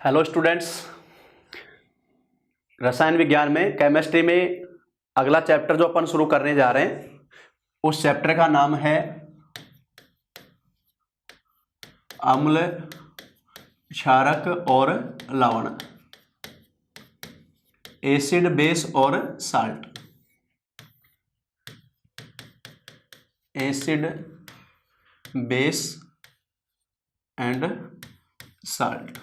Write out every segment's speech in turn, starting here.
Hello students, रसायन विज्ञान में केमिस्ट्री में अगला चैप्टर जो अपन शुरू करने जा रहे हैं उस चैप्टर का नाम है अम्ल, क्षारक और लवण, एसिड, बेस और salt. Acid, base and salt,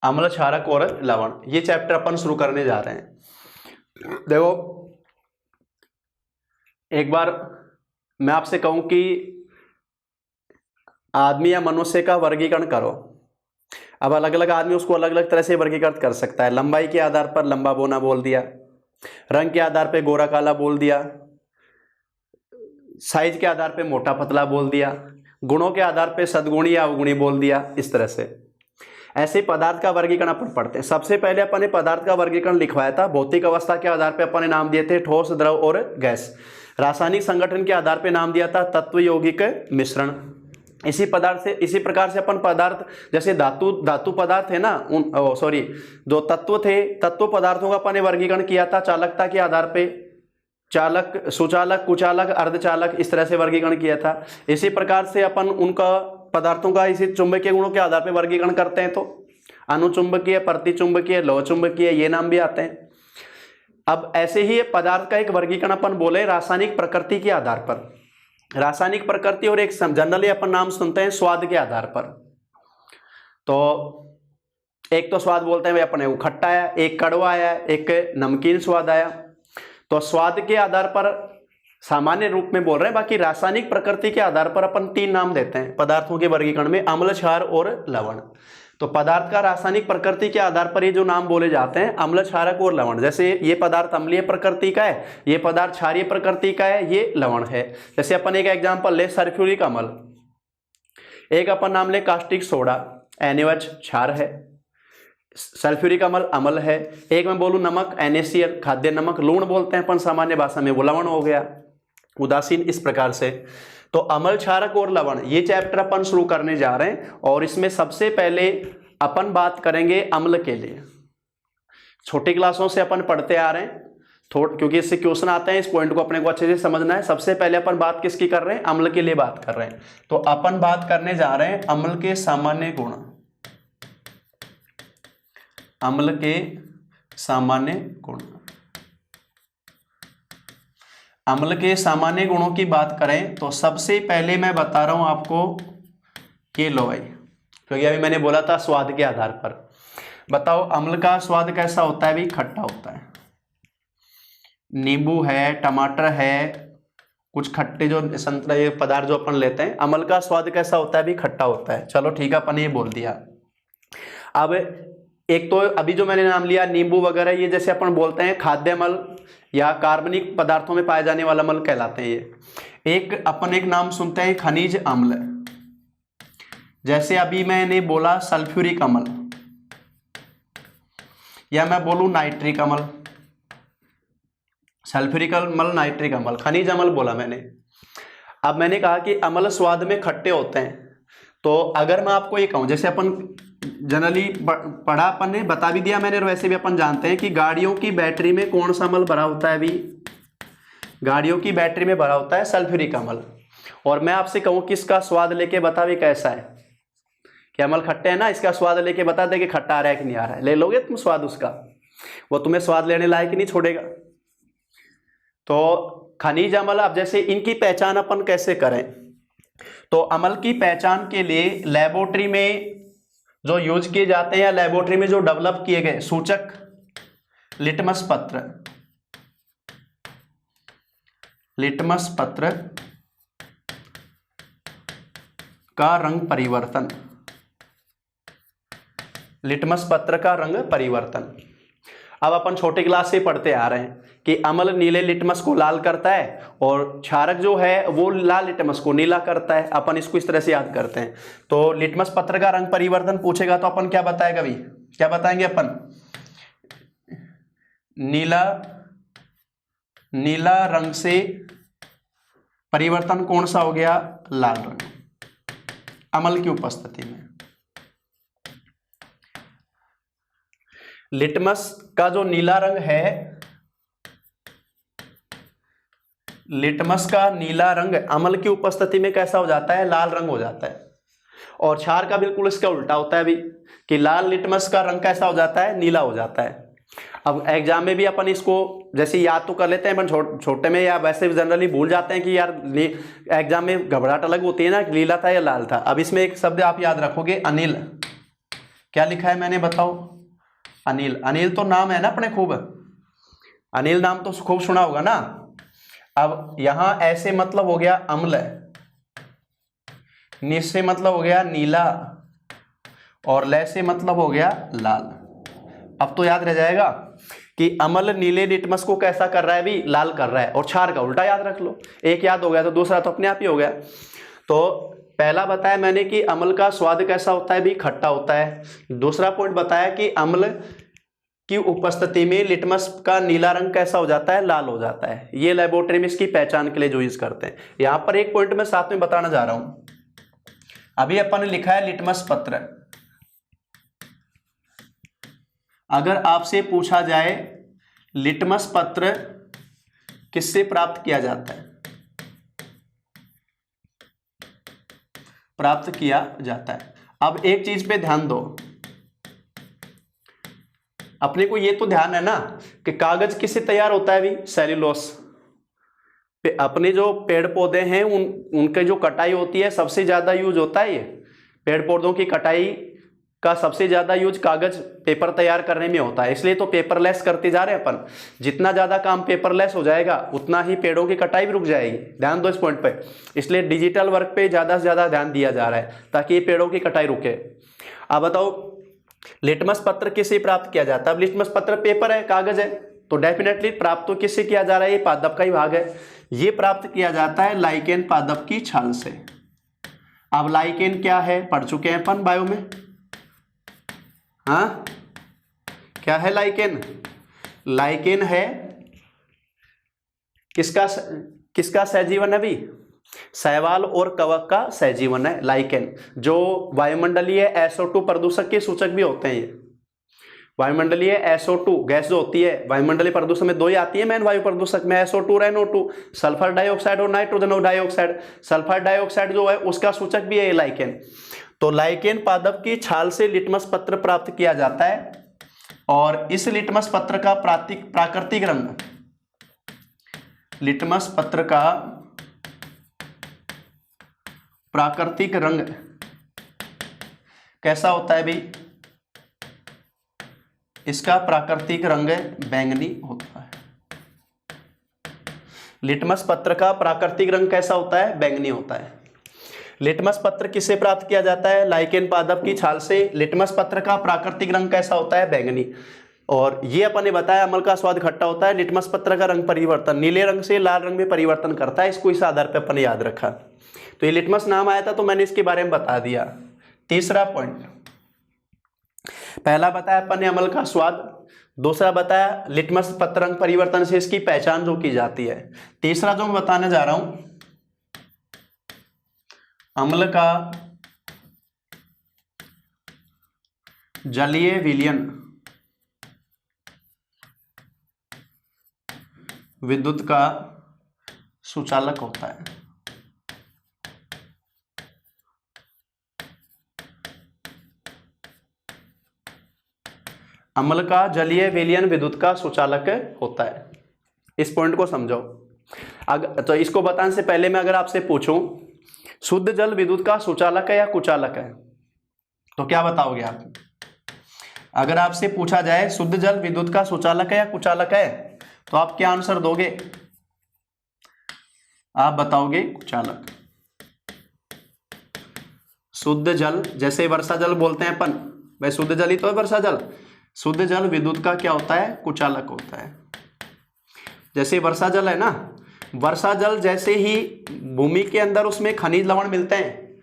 अम्ल, क्षारक और लवण, ये चैप्टर अपन शुरू करने जा रहे हैं। देखो, एक बार मैं आपसे कहूं कि आदमी या मनुष्य का वर्गीकरण करो। अब अलग अलग आदमी उसको अलग अलग तरह से वर्गीकृत कर सकता है। लंबाई के आधार पर लंबा बोना बोल दिया, रंग के आधार पर गोरा काला बोल दिया, साइज के आधार पर मोटा पतला बोल दिया, गुणों के आधार पर सद्गुणी या अवगुणी बोल दिया। इस तरह से ऐसे पदार्थ का वर्गीकरण अपन पढ़ते हैं। सबसे पहले अपन ने पदार्थ का वर्गीकरण लिखवाया था। भौतिक अवस्था के आधार पर अपन ने नाम दिए थे ठोस, द्रव और गैस। रासायनिक संगठन के आधार पर नाम दिया था तत्व, यौगिक, मिश्रण। इसी प्रकार से अपन पदार्थ जैसे धातु पदार्थ है ना, जो तत्व थे, तत्व पदार्थों का अपन ने वर्गीकरण किया था चालकता के आधार पे। चालक, सुचालक, कुचालक, अर्धचालक, इस तरह से वर्गीकरण किया था। इसी प्रकार से अपन उनका पदार्थों का इसी चुंबकीय गुणों के आधार पर वर्गीकरण करते हैं, तो अनुचुंबकीय, प्रतिचुंबकीय, लौहचुंबकीय, ये नाम भी आते हैं। अब ऐसे ही पदार्थ का एक वर्गीकरण अपन बोले रासायनिक प्रकृति के आधार पर। रासायनिक प्रकृति और एक जनरली अपन नाम सुनते हैं स्वाद के आधार पर। तो एक तो स्वाद बोलते हैं भाई अपने को खट्टा आया, एक कड़वा आया, एक नमकीन स्वाद आया। तो स्वाद के आधार पर सामान्य रूप में बोल रहे हैं, बाकी रासायनिक प्रकृति के आधार पर अपन 3 नाम देते हैं पदार्थों के वर्गीकरण में, अम्ल, क्षार और लवण। तो पदार्थ का रासायनिक प्रकृति के आधार पर ये जो नाम बोले जाते हैं अम्ल, क्षारक और लवण। जैसे ये पदार्थ अम्लीय प्रकृति का है, ये पदार्थ क्षारीय प्रकृति का है, ये लवण है। जैसे अपन एक एग्जांपल ले, सल्फ्यूरिक अम्ल। एक अपन नाम ले कास्टिक सोडा, NaOH क्षार है, सल्फ्यूरिक अम्ल अम्ल है। एक मैं बोलूं नमक, NaCl खाद्य नमक, लूण बोलते हैं अपन सामान्य भाषा में, वो लवण हो गया, उदासीन। इस प्रकार से तो अम्ल, क्षारक और लवण ये चैप्टर अपन शुरू करने जा रहे हैं। और इसमें सबसे पहले अपन बात करेंगे अम्ल के लिए। छोटी क्लासों से अपन पढ़ते आ रहे हैं, क्योंकि इससे क्वेश्चन आते हैं, इस पॉइंट को अपने को अच्छे से समझना है। सबसे पहले अपन बात किसकी कर रहे हैं? अम्ल के लिए बात कर रहे हैं। तो अपन बात करने जा रहे हैं अम्ल के सामान्य गुण। अम्ल के सामान्य गुण। अम्ल के सामान्य गुणों की बात करें तो सबसे पहले मैं बता रहा हूं आपको कि लो भाई, क्योंकि अभी मैंने बोला था स्वाद के आधार पर। बताओ अम्ल का स्वाद कैसा होता है? भी खट्टा होता है। नींबू है, टमाटर है, कुछ खट्टे जो संतरा, ये पदार्थ जो अपन लेते हैं, अम्ल का स्वाद कैसा होता है? भी खट्टा होता है। चलो ठीक है, अपन ये बोल दिया। अब एक तो अभी जो मैंने नाम लिया नींबू वगैरह, ये जैसे अपन बोलते हैं खाद्य अम्ल या कार्बनिक पदार्थों में पाए जाने वाला अम्ल कहलाते हैं ये। एक नाम सुनते हैं खनिज अम्ल। जैसे अभी मैंने बोला सल्फ्यूरिक अम्ल, या मैं बोलूं नाइट्रिक अम्ल। सल्फ्यूरिक अम्ल, नाइट्रिक अम्ल, खनिज अम्ल बोला मैंने। अब मैंने कहा कि अम्ल स्वाद में खट्टे होते हैं। तो अगर मैं आपको ये कहूं, जैसे अपन जनरली पढ़ा, अपन ने बता भी दिया मैंने, और वैसे भी अपन जानते हैं कि गाड़ियों की बैटरी में कौन सा अम्ल भरा होता है? भी गाड़ियों की बैटरी में भरा होता है सल्फ्यूरिक अम्ल। और मैं आपसे कहूं कि इसका स्वाद लेके बता भी कैसा है, कि अम्ल खट्टे है ना, इसका स्वाद लेके बता दे कि खट्टा आ रहा है कि नहीं आ रहा है। ले लोगे तुम स्वाद उसका? वो तुम्हें स्वाद लेने लायक नहीं छोड़ेगा। तो खनिज अम्ल, अब जैसे इनकी पहचान अपन कैसे करें? तो अम्ल की पहचान के लिए लेबोरेटरी में जो यूज किए जाते हैं या लेबोरेटरी में जो डेवलप किए गए सूचक, लिटमस पत्र, लिटमस पत्र का रंग परिवर्तन, लिटमस पत्र का रंग परिवर्तन। अब अपन छोटी क्लास से पढ़ते आ रहे हैं कि अम्ल नीले लिटमस को लाल करता है और क्षारक जो है वो लाल लिटमस को नीला करता है। अपन इसको इस तरह से याद करते हैं। तो लिटमस पत्र का रंग परिवर्तन पूछेगा तो अपन क्या बताएगा? भी क्या बताएंगे अपन? नीला रंग से परिवर्तन कौन सा हो गया? लाल रंग, अम्ल की उपस्थिति में। लिटमस का जो नीला रंग है, लिटमस का नीला रंग अम्ल की उपस्थिति में कैसा हो जाता है, लाल रंग हो जाता है। और क्षार का बिल्कुल इसका उल्टा होता है अभी, कि लाल लिटमस का रंग कैसा हो जाता है, नीला हो जाता है। अब एग्जाम में भी अपन इसको जैसे याद तो कर लेते हैं, अपन छोटे में या वैसे भी जनरली भूल जाते हैं कि यार एग्जाम में घबराहट अलग होती है ना, नीला था या लाल था। अब इसमें एक शब्द आप याद रखोगे, अनिल। क्या लिखा है मैंने, बताओ, अनिल। अनिल तो नाम है ना अपने खूब, अनिल नाम तो खूब सुना होगा ना। अब यहां ऐसे मतलब हो गया अम्ल, नि से मतलब हो गया नीला, और ले से मतलब हो गया लाल। अब तो याद रह जाएगा कि अम्ल नीले लिटमस को कैसा कर रहा है, भी लाल कर रहा है, और क्षार का उल्टा याद रख लो। एक याद हो गया तो दूसरा तो अपने आप ही हो गया। तो पहला बताया मैंने कि अम्ल का स्वाद कैसा होता है, भी खट्टा होता है। दूसरा पॉइंट बताया कि अम्ल की उपस्थिति में लिटमस का नीला रंग कैसा हो जाता है, लाल हो जाता है। ये लेबोरेटरी में इसकी पहचान के लिए जो यूज करते हैं। यहां पर एक पॉइंट मैं साथ में बताना जा रहा हूं। अभी अपन ने लिखा है लिटमस पत्र। अगर आपसे पूछा जाए लिटमस पत्र किससे प्राप्त किया जाता है, प्राप्त किया जाता है। अब एक चीज पे ध्यान दो, अपने को ये तो ध्यान है ना कि कागज किससे तैयार होता है, भी सेल्यूलोस। अपने जो पेड़ पौधे हैं उनके जो कटाई होती है, सबसे ज्यादा यूज होता है, ये पेड़ पौधों की कटाई का सबसे ज्यादा यूज कागज पेपर तैयार करने में होता है। इसलिए तो पेपरलेस करते जा रहे हैं अपन। जितना ज्यादा काम पेपरलेस हो जाएगा उतना ही पेड़ों की कटाई भी रुक जाएगी। ध्यान दो इस पॉइंट पे। इसलिए डिजिटल वर्क पे ज्यादा से ज्यादा ध्यान दिया जा रहा है ताकि ये पेड़ों की कटाई रुके। अब बताओ लिटमस पत्र किससे प्राप्त किया जाता है। अब लिटमस पत्र पेपर है, कागज है, तो डेफिनेटली प्राप्त तो किससे किया जा रहा है, ये पादप का ही भाग है। ये प्राप्त किया जाता है लाइकेन पादप की छाल से। अब लाइकेन क्या है, पढ़ चुके हैं अपन बायो में। हाँ, क्या है लाइकेन? लाइकेन है किसका सहजीवन है भी, शैवाल और कवक का सहजीवन है लाइकेन। जो वायुमंडलीय SO2 प्रदूषक के सूचक भी होते हैं। ये वायुमंडलीय SO2 गैस जो होती है, वायुमंडलीय प्रदूषण में दो ही आती है मेन वायु प्रदूषक में, SO2 और NO2, सल्फर डाइऑक्साइड और नाइट्रोजन डाइऑक्साइड। सल्फर डाइऑक्साइड जो है उसका सूचक भी है लाइकेन। तो लाइकेन पादप की छाल से लिटमस पत्र प्राप्त किया जाता है। और इस लिटमस पत्र का प्राकृतिक रंग, लिटमस पत्र का प्राकृतिक रंग कैसा होता है भी, इसका प्राकृतिक रंग बैंगनी होता है। लिटमस पत्र का प्राकृतिक रंग कैसा होता है, बैंगनी होता है। लिटमस पत्र किससे प्राप्त किया जाता है, लाइकेन पादप की छाल से। लिटमस पत्र का प्राकृतिक रंग कैसा होता है, बैंगनी। और ये अपन ने बताया अम्ल का स्वाद खट्टा होता है। लिटमस पत्र का रंग परिवर्तन नीले रंग से लाल रंग में परिवर्तन करता है। इसको इस आधार पर अपन ने याद रखा। तो ये लिटमस नाम आया था तो मैंने इसके बारे में बता दिया। तीसरा पॉइंट, पहला बताया अपन ने अम्ल का स्वाद, दूसरा बताया लिटमस पत्र रंग परिवर्तन से इसकी पहचान जो की जाती है। तीसरा जो मैं बताने जा रहा हूं, अम्ल का जलीय विलयन विद्युत का सुचालक होता है। अम्ल का जलीय विलयन विद्युत का सुचालक होता है। इस पॉइंट को समझो। तो इसको बताने से पहले मैं अगर आपसे पूछूं शुद्ध जल विद्युत का सुचालक है या कुचालक है, तो क्या बताओगे आप? अगर आपसे पूछा जाए शुद्ध जल विद्युत का सुचालक है या कुचालक है, तो आप क्या आंसर दोगे? आप बताओगे कुचालक। शुद्ध जल जैसे वर्षा जल बोलते हैं अपन, भाई शुद्ध जल ही तो है वर्षा जल। शुद्ध जल विद्युत का क्या होता है, कुचालक होता है। जैसे वर्षा जल है ना, वर्षा जल जैसे ही भूमि के अंदर उसमें खनिज लवण मिलते हैं,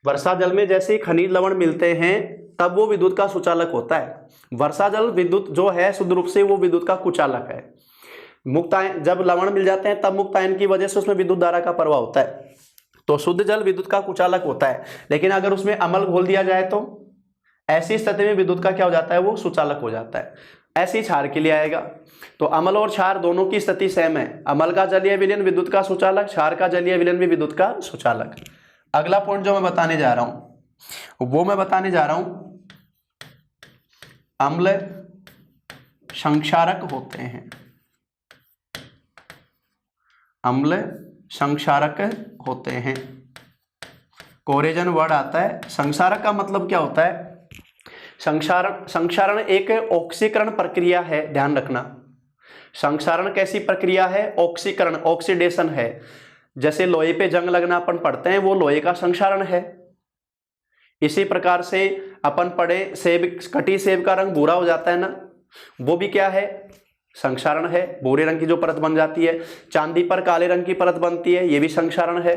वर्षा जल में जैसे ही खनिज लवण मिलते हैं तब वो विद्युत का सुचालक होता है। वर्षा जल विद्युत जो है शुद्ध रूप से वो विद्युत का कुचालक है। मुक्त आयन जब लवण मिल जाते हैं तब मुक्त आयन की वजह से उसमें विद्युत धारा का प्रवाह होता है। तो शुद्ध जल विद्युत का कुचालक होता है। लेकिन अगर उसमें अम्ल घोल दिया जाए तो ऐसी स्थिति में विद्युत का क्या हो जाता है, वो सुचालक हो जाता है। ऐसे ही क्षार के लिए आएगा। तो अम्ल और क्षार दोनों की स्थिति सेम है। अम्ल का जलीय विलयन विद्युत का सुचालक, क्षार का जलीय विलयन भी विद्युत का सुचालक। अगला पॉइंट जो मैं बताने जा रहा हूं वो मैं बताने जा रहा हूं अम्ल संक्षारक होते हैं। अम्ल संक्षारक होते हैं। कोरेजन वर्ड आता है। संक्षारक का मतलब क्या होता है? संक्षारण एक ऑक्सीकरण प्रक्रिया है, ध्यान रखना। संक्षारण कैसी प्रक्रिया है? ऑक्सीकरण, ऑक्सीडेशन है। जैसे लोहे पे जंग लगना अपन पढ़ते हैं, वो लोहे का संक्षारण है। इसी प्रकार से अपन पढ़े सेब, कटी सेब का रंग भूरा हो जाता है ना, वो भी क्या है? संक्षारण है। भूरे रंग की जो परत बन जाती है, चांदी पर काले रंग की परत बनती है, ये भी संक्षारण है।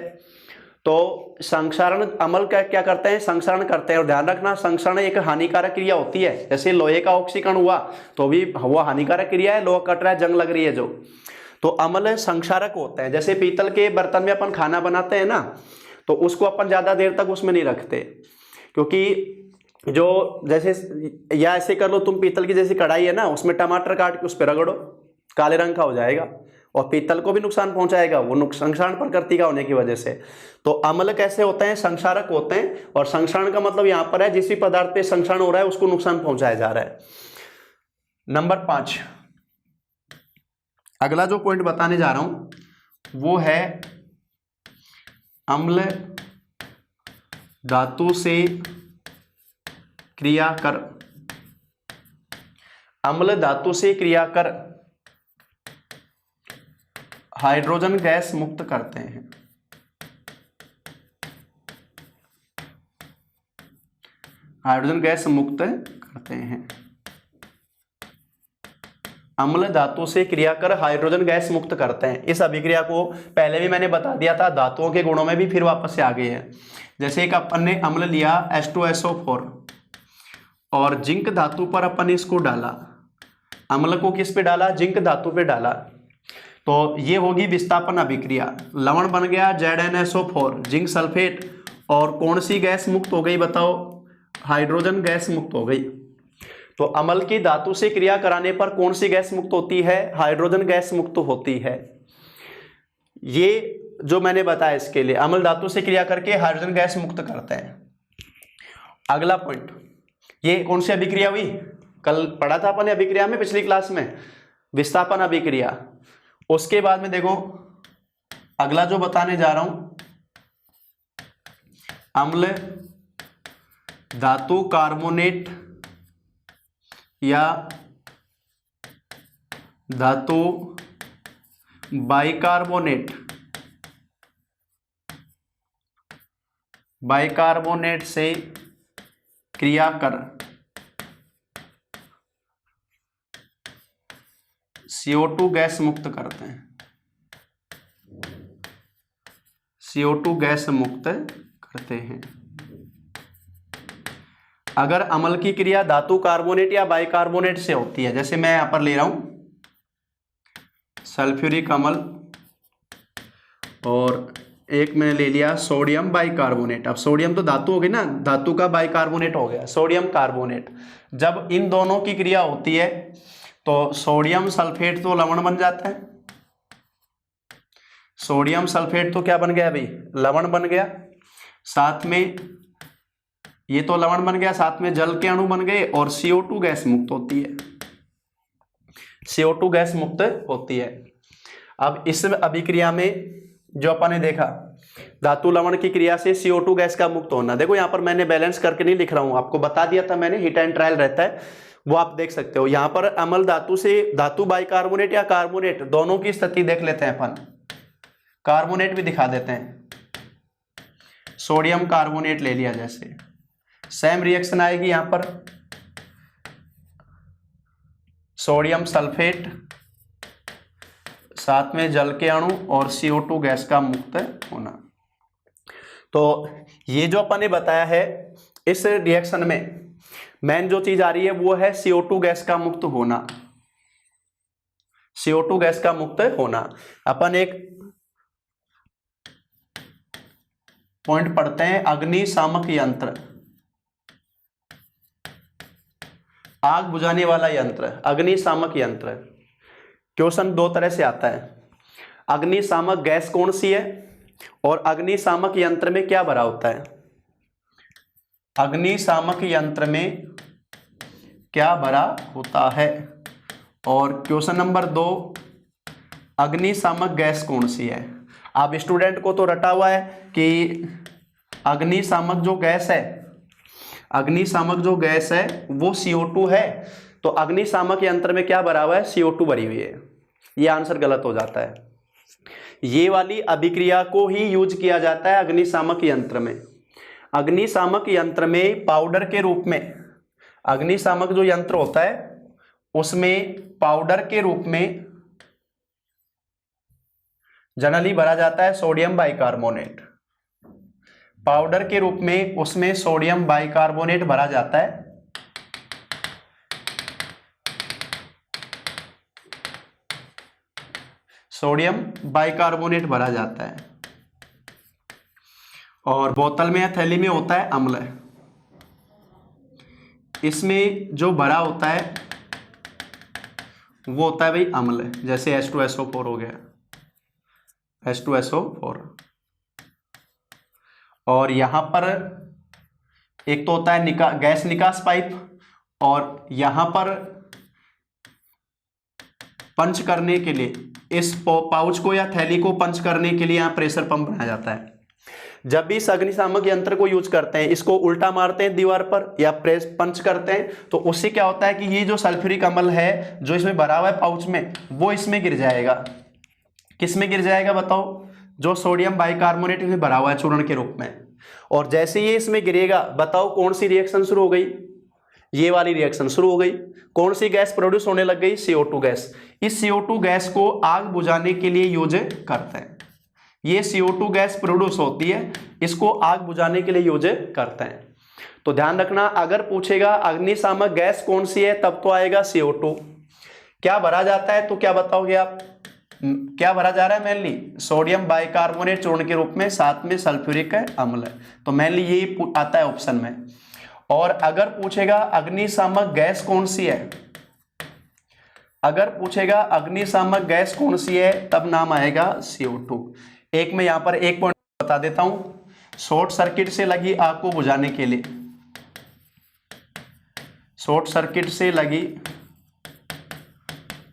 तो संक्षारण अम्ल क्या करते हैं? संक्षारण करते हैं। और ध्यान रखना, संक्षारण एक हानिकारक क्रिया होती है। जैसे लोहे का ऑक्सीकरण हुआ तो भी वो हानिकारक क्रिया है, लोहा कट रहा है, जंग लग रही है जो, तो अम्ल संक्षारक होते हैं। जैसे पीतल के बर्तन में अपन खाना बनाते हैं ना, तो उसको अपन ज्यादा देर तक उसमें नहीं रखते, क्योंकि जो जैसे, या ऐसे कर लो तुम, पीतल की जैसी कढ़ाई है ना, उसमें टमाटर काट के उस पर रगड़ो, काले रंग का हो जाएगा और पीतल को भी नुकसान पहुंचाएगा, वो संक्षारण प्रकृति का होने की वजह से। तो अम्ल कैसे होते हैं? संक्षारक होते हैं। और संक्षारण का मतलब यहां पर है जिस भी पदार्थ पे संक्षारण हो रहा है उसको नुकसान पहुंचाया जा रहा है। नंबर 5, अगला जो पॉइंट बताने जा रहा हूं वो है अम्ल धातु से क्रिया कर। अम्ल धातु से क्रिया कर हाइड्रोजन गैस मुक्त करते हैं। हाइड्रोजन गैस मुक्त करते हैं। अम्ल धातु से क्रिया कर हाइड्रोजन गैस मुक्त करते हैं। इस अभिक्रिया को पहले भी मैंने बता दिया था, धातुओं के गुणों में भी फिर वापस से आ गए हैं। जैसे एक अपन ने अम्ल लिया H2SO4 और जिंक धातु पर अपन ने इसको डाला। अम्ल को किस पे डाला? जिंक धातु पे डाला। तो ये होगी विस्थापन अभिक्रिया। लवण बन गया ZnSO4, जिंक सल्फेट, और कौन सी गैस मुक्त हो गई बताओ? हाइड्रोजन गैस मुक्त हो गई। तो अम्ल की धातु से क्रिया कराने पर कौन सी गैस मुक्त होती है? हाइड्रोजन गैस मुक्त होती है। ये जो मैंने बताया, इसके लिए अम्ल धातु से क्रिया करके हाइड्रोजन गैस मुक्त करते हैं। अगला पॉइंट, ये कौन सी अभिक्रिया हुई? कल पढ़ा था अपन अभिक्रिया में, पिछली क्लास में, विस्थापन अभिक्रिया। उसके बाद में देखो अगला जो बताने जा रहा हूं, अम्ल धातु कार्बोनेट या धातु बाइकार्बोनेट, बाइकार्बोनेट से क्रिया कर CO2 गैस मुक्त करते हैं। CO2 गैस मुक्त करते हैं। अगर अम्ल की क्रिया धातु कार्बोनेट या बाइकार्बोनेट से होती है, जैसे मैं यहां पर ले रहा हूं सल्फ्यूरिक अम्ल और एक मैंने ले लिया सोडियम बाइकार्बोनेट। अब सोडियम तो धातु हो गई ना, धातु का बाइकार्बोनेट हो गया सोडियम कार्बोनेट। जब इन दोनों की क्रिया होती है तो सोडियम सल्फेट तो लवण बन जाता है। सोडियम सल्फेट तो क्या बन गया भाई? लवण बन गया। साथ में ये तो लवण बन गया, साथ में जल के अणु बन गए और CO2 गैस मुक्त होती है। CO2 गैस मुक्त होती है। अब इस अभिक्रिया में जो अपन ने देखा, धातु लवण की क्रिया से CO2 गैस का मुक्त होना, देखो यहां पर मैंने बैलेंस करके नहीं लिख रहा हूं, आपको बता दिया था मैंने, हिट एंड ट्रायल रहता है, वो आप देख सकते हो। यहां पर अम्ल धातु से धातु बाइकार्बोनेट या कार्बोनेट दोनों की स्थिति देख लेते हैं अपन। कार्बोनेट भी दिखा देते हैं, सोडियम कार्बोनेट ले लिया, जैसे सेम रिएक्शन आएगी यहां पर, सोडियम सल्फेट साथ में जल के अणु और CO2 गैस का मुक्त होना। तो ये जो अपन ने बताया है, इस रिएक्शन में मेन जो चीज आ रही है वो है CO2 गैस का मुक्त होना। CO2 गैस का मुक्त होना। अपन एक पॉइंट पढ़ते हैं, अग्निशामक यंत्र। आग बुझाने वाला यंत्र, अग्निशामक यंत्र। क्वेश्चन दो तरह से आता है, अग्निशामक गैस कौन सी है और अग्निशामक यंत्र में क्या भरा होता है। अग्निशामक यंत्र में क्या भरा होता है। और क्वेश्चन नंबर 2, अग्निशामक गैस कौन सी है। आप स्टूडेंट को तो रटा हुआ है कि अग्निशामक जो गैस है, अग्निशामक जो गैस है वो CO2 है, तो अग्निशामक यंत्र में क्या भरा हुआ है, CO2 भरी हुई है। ये आंसर गलत हो जाता है। ये वाली अभिक्रिया को ही यूज किया जाता है अग्निशामक यंत्र में। अग्निशामक यंत्र में पाउडर के रूप में, अग्निशामक जो यंत्र होता है उसमें पाउडर के रूप में जनरली भरा जाता है सोडियम बाइकार्बोनेट। पाउडर के रूप में उसमें सोडियम बाइकार्बोनेट भरा जाता है। सोडियम बाइकार्बोनेट भरा जाता है। और बोतल में या थैली में होता है अम्ल। इसमें जो भरा होता है वो होता है भाई अम्ल, जैसे H2SO4 हो गया, H2SO4। और यहां पर एक तो होता है गैस निकास पाइप, और यहां पर पंच करने के लिए, इस पाउच को या थैली को पंच करने के लिए यहां प्रेशर पंप बनाया जाता है। जब भी इस अग्निशामक यंत्र को यूज करते हैं, इसको उल्टा मारते हैं दीवार पर या प्रेस पंच करते हैं, तो उससे क्या होता है कि ये जो सल्फ्यूरिक अम्ल है जो इसमें भरा हुआ है पाउच में, वो इसमें गिर जाएगा। किस में गिर जाएगा बताओ, जो सोडियम बाइकार्बोनेट में भरा हुआ है चूर्ण के रूप में। और जैसे ये इसमें गिरेगा, बताओ कौन सी रिएक्शन शुरू हो गई, ये वाली रिएक्शन शुरू हो गई। कौन सी गैस प्रोड्यूस होने लग गई, CO2 गैस। इस CO2 गैस को आग बुझाने के लिए यूज करते हैं। ये CO2 गैस प्रोड्यूस होती है, इसको आग बुझाने के लिए यूज करते हैं। तो ध्यान रखना, अगर पूछेगा अग्निशामक गैस कौन सी है, तब तो आएगा CO2। क्या भरा जाता है, तो क्या बताओगे आप, क्या भरा जा रहा है, मेनली सोडियम बाइकार्बोनेट चूर्ण के रूप में, साथ में सल्फ्यूरिक अम्ल। तो मेनली यही आता है ऑप्शन में। और अगर पूछेगा अग्निशामक गैस कौन सी है, अगर पूछेगा अग्निशामक गैस कौन सी है, तब नाम आएगा CO2। एक मैं यहां पर एक पॉइंट बता देता हूं, शॉर्ट सर्किट से लगी आग को बुझाने के लिए, शॉर्ट सर्किट से लगी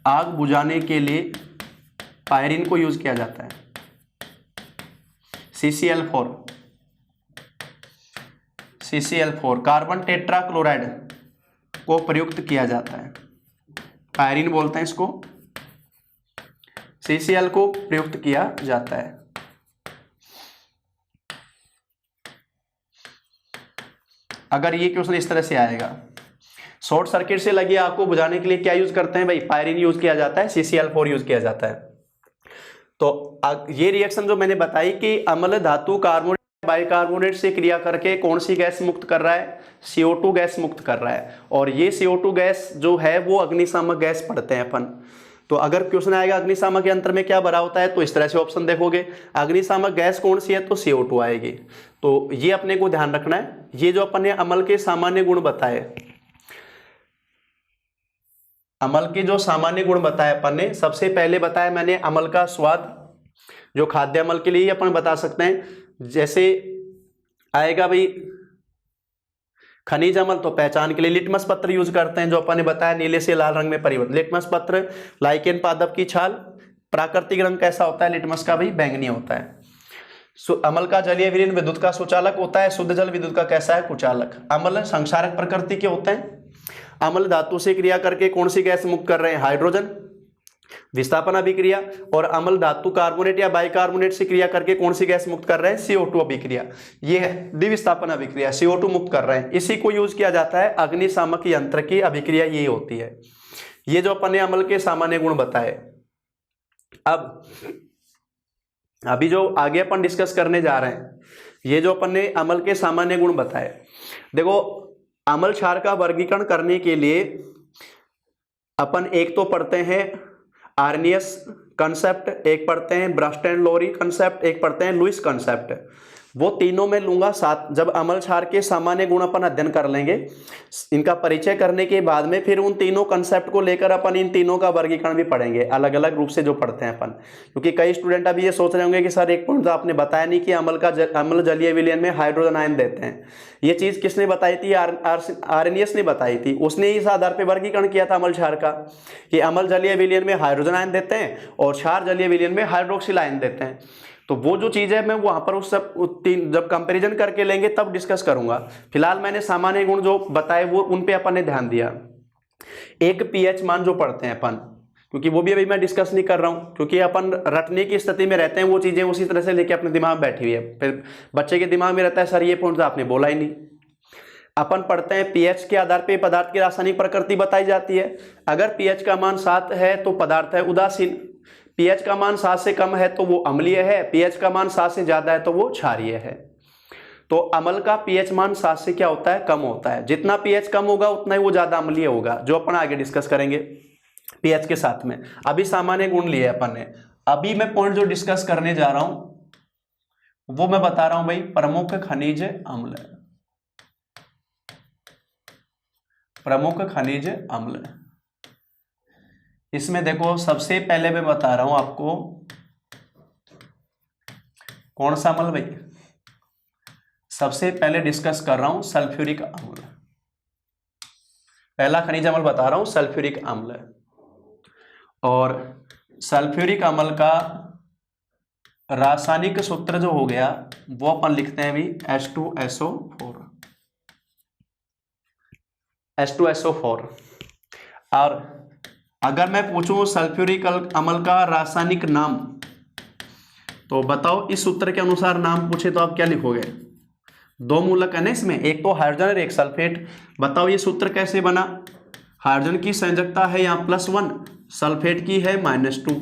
आग बुझाने के लिए पायरीन को यूज किया जाता है, CCl4 कार्बन टेट्राक्लोराइड को प्रयुक्त किया जाता है। पायरीन बोलते हैं इसको, CCl को प्रयुक्त किया जाता है। अगर ये क्वेश्चन इस तरह से आएगा, शॉर्ट सर्किट से लगी आग को बुझाने के लिए क्या यूज करते हैं भाई, पायरीन यूज किया जाता है, CCl4 यूज किया जाता है। तो ये रिएक्शन जो मैंने बताई कि अम्ल धातु कार्बोनेट बाइकार्बोनेट से क्रिया करके कौन सी गैस मुक्त कर रहा है, CO2 गैस मुक्त कर रहा है। और ये CO2 गैस जो है वो अग्निशामक गैस पढ़ते हैं अपन। तो अगर क्वेश्चन आएगा अग्निशामक यंत्र में क्या भरा होता है, तो इस तरह से ऑप्शन देखोगे, अग्निशामक गैस कौन सी है, तो CO2 आएगी। तो ये अपने को ध्यान रखना है। ये जो अपन ने अम्ल के सामान्य गुण बताए, अम्ल के जो सामान्य गुण बताए अपन ने, सबसे पहले बताया मैंने अम्ल का स्वाद, जो खाद्य अम्ल के लिए अपन बता सकते हैं। जैसे आएगा भाई खनिज अम्ल, तो पहचान के लिए लिटमस पत्र यूज करते हैं, जो अपन ने बताया नीले से लाल रंग में परिवर्तन। लिटमस पत्र, लाइकेन पादप की छाल, प्राकृतिक रंग कैसा होता है लिटमस का भाई, बैंगनी होता है। अम्ल का जलीय विलीन विद्युत का सुचालक होता है, शुद्ध जल विद्युत का कैसा है, कुचालक। अम्ल संक्षारक प्रकृति के होते हैं। अम्ल धातु से क्रिया करके कौन सी गैस मुक्त कर रहे हैं, हाइड्रोजन, विस्थापन अभिक्रिया। और अम्ल धातु कार्बोनेट या बाइकार्बोनेट से क्रिया करके कौन सी गैस मुक्त कर रहे हैं, CO2 अभिक्रिया। ये है द्विविस्थापन अभिक्रिया, CO2 मुक्त कर रहे हैं। इसी को यूज किया जाता है अग्निशामक यंत्र की अभिक्रिया, ये होती है। ये जो अपन ने अम्ल के सामान्य गुण बताए। अब अभी जो आगे अपन डिस्कस करने जा रहे हैं, ये जो अपन ने अम्ल के सामान्य गुण बताए, देखो अम्ल क्षार का वर्गीकरण करने के लिए अपन एक तो पढ़ते हैं आर्नियस कंसेप्ट, एक पढ़ते हैं ब्रस्ट एंड लोरी कंसेप्ट, एक पढ़ते हैं लुईस कंसेप्ट। वो तीनों में लूंगा साथ। जब अम्ल क्षार के सामान्य गुण अपन अध्ययन कर लेंगे, इनका परिचय करने के बाद में फिर उन तीनों कंसेप्ट को लेकर अपन इन तीनों का वर्गीकरण भी पढ़ेंगे अलग अलग रूप से जो पढ़ते हैं अपन। क्योंकि कई स्टूडेंट अभी ये सोच रहे होंगे कि सर एक पॉइंट तो आपने बताया नहीं कि अम्ल जलीय विलयन में हाइड्रोजन आयन देते हैं। ये चीज किसने बताई थी? आर्नियस ने बताई थी। उसने इस आधार पर वर्गीकरण किया था अम्ल क्षार का कि अम्ल जलीय विलयन में हाइड्रोजन आयन देते हैं और क्षार जलीय विलयन में हाइड्रोक्सिल आयन देते हैं। तो वो जो चीज़ है मैं वहाँ पर उस सब तीन जब कंपैरिजन करके लेंगे तब डिस्कस करूंगा। फिलहाल मैंने सामान्य गुण जो बताए वो उन पे अपन ने ध्यान दिया। एक पीएच मान जो पढ़ते हैं अपन, क्योंकि वो भी अभी मैं डिस्कस नहीं कर रहा हूँ, क्योंकि अपन रटने की स्थिति में रहते हैं, वो चीज़ें उसी तरह से लेके अपने दिमाग में बैठी हुई है। फिर बच्चे के दिमाग में रहता है सर ये पॉइंट तो आपने बोला ही नहीं। अपन पढ़ते हैं पीएच के आधार पर पदार्थ की रासायनिक प्रकृति बताई जाती है। अगर पीएच का मान 7 है तो पदार्थ है उदासीन, पीएच का मान 7 से कम है तो वो अम्लीय है, पीएच का मान 7 से ज्यादा है तो वो क्षारीय है। तो अम्ल का पीएच मान 7 से क्या होता है? कम होता है। जितना पीएच कम होगा उतना ही वो ज्यादा अम्लीय होगा, जो अपन आगे डिस्कस करेंगे पीएच के साथ में। अभी सामान्य गुण लिए अपन ने। अभी मैं पॉइंट जो डिस्कस करने जा रहा हूं वो मैं बता रहा हूं भाई, प्रमुख खनिज अम्ल। प्रमुख खनिज अम्ल, इसमें देखो सबसे पहले मैं बता रहा हूं आपको कौन सा अम्ल भाई। सबसे पहले डिस्कस कर रहा हूं सल्फ्यूरिक अम्ल। पहला खनिज अम्ल बता रहा हूं सल्फ्यूरिक अम्ल। और सल्फ्यूरिक अम्ल का रासायनिक सूत्र जो हो गया वो अपन लिखते हैं भी H2SO4। H2SO4। और अगर मैं पूछूं सल्फ्यूरिक अम्ल का रासायनिक नाम तो बताओ, इस सूत्र के अनुसार नाम पूछे तो आप क्या लिखोगे? 2 मूलक है ना इसमें, एक तो हाइड्रोजन और एक सल्फेट। बताओ ये सूत्र कैसे बना? हाइड्रोजन की संयोजकता है यहाँ +1, सल्फेट की है -2।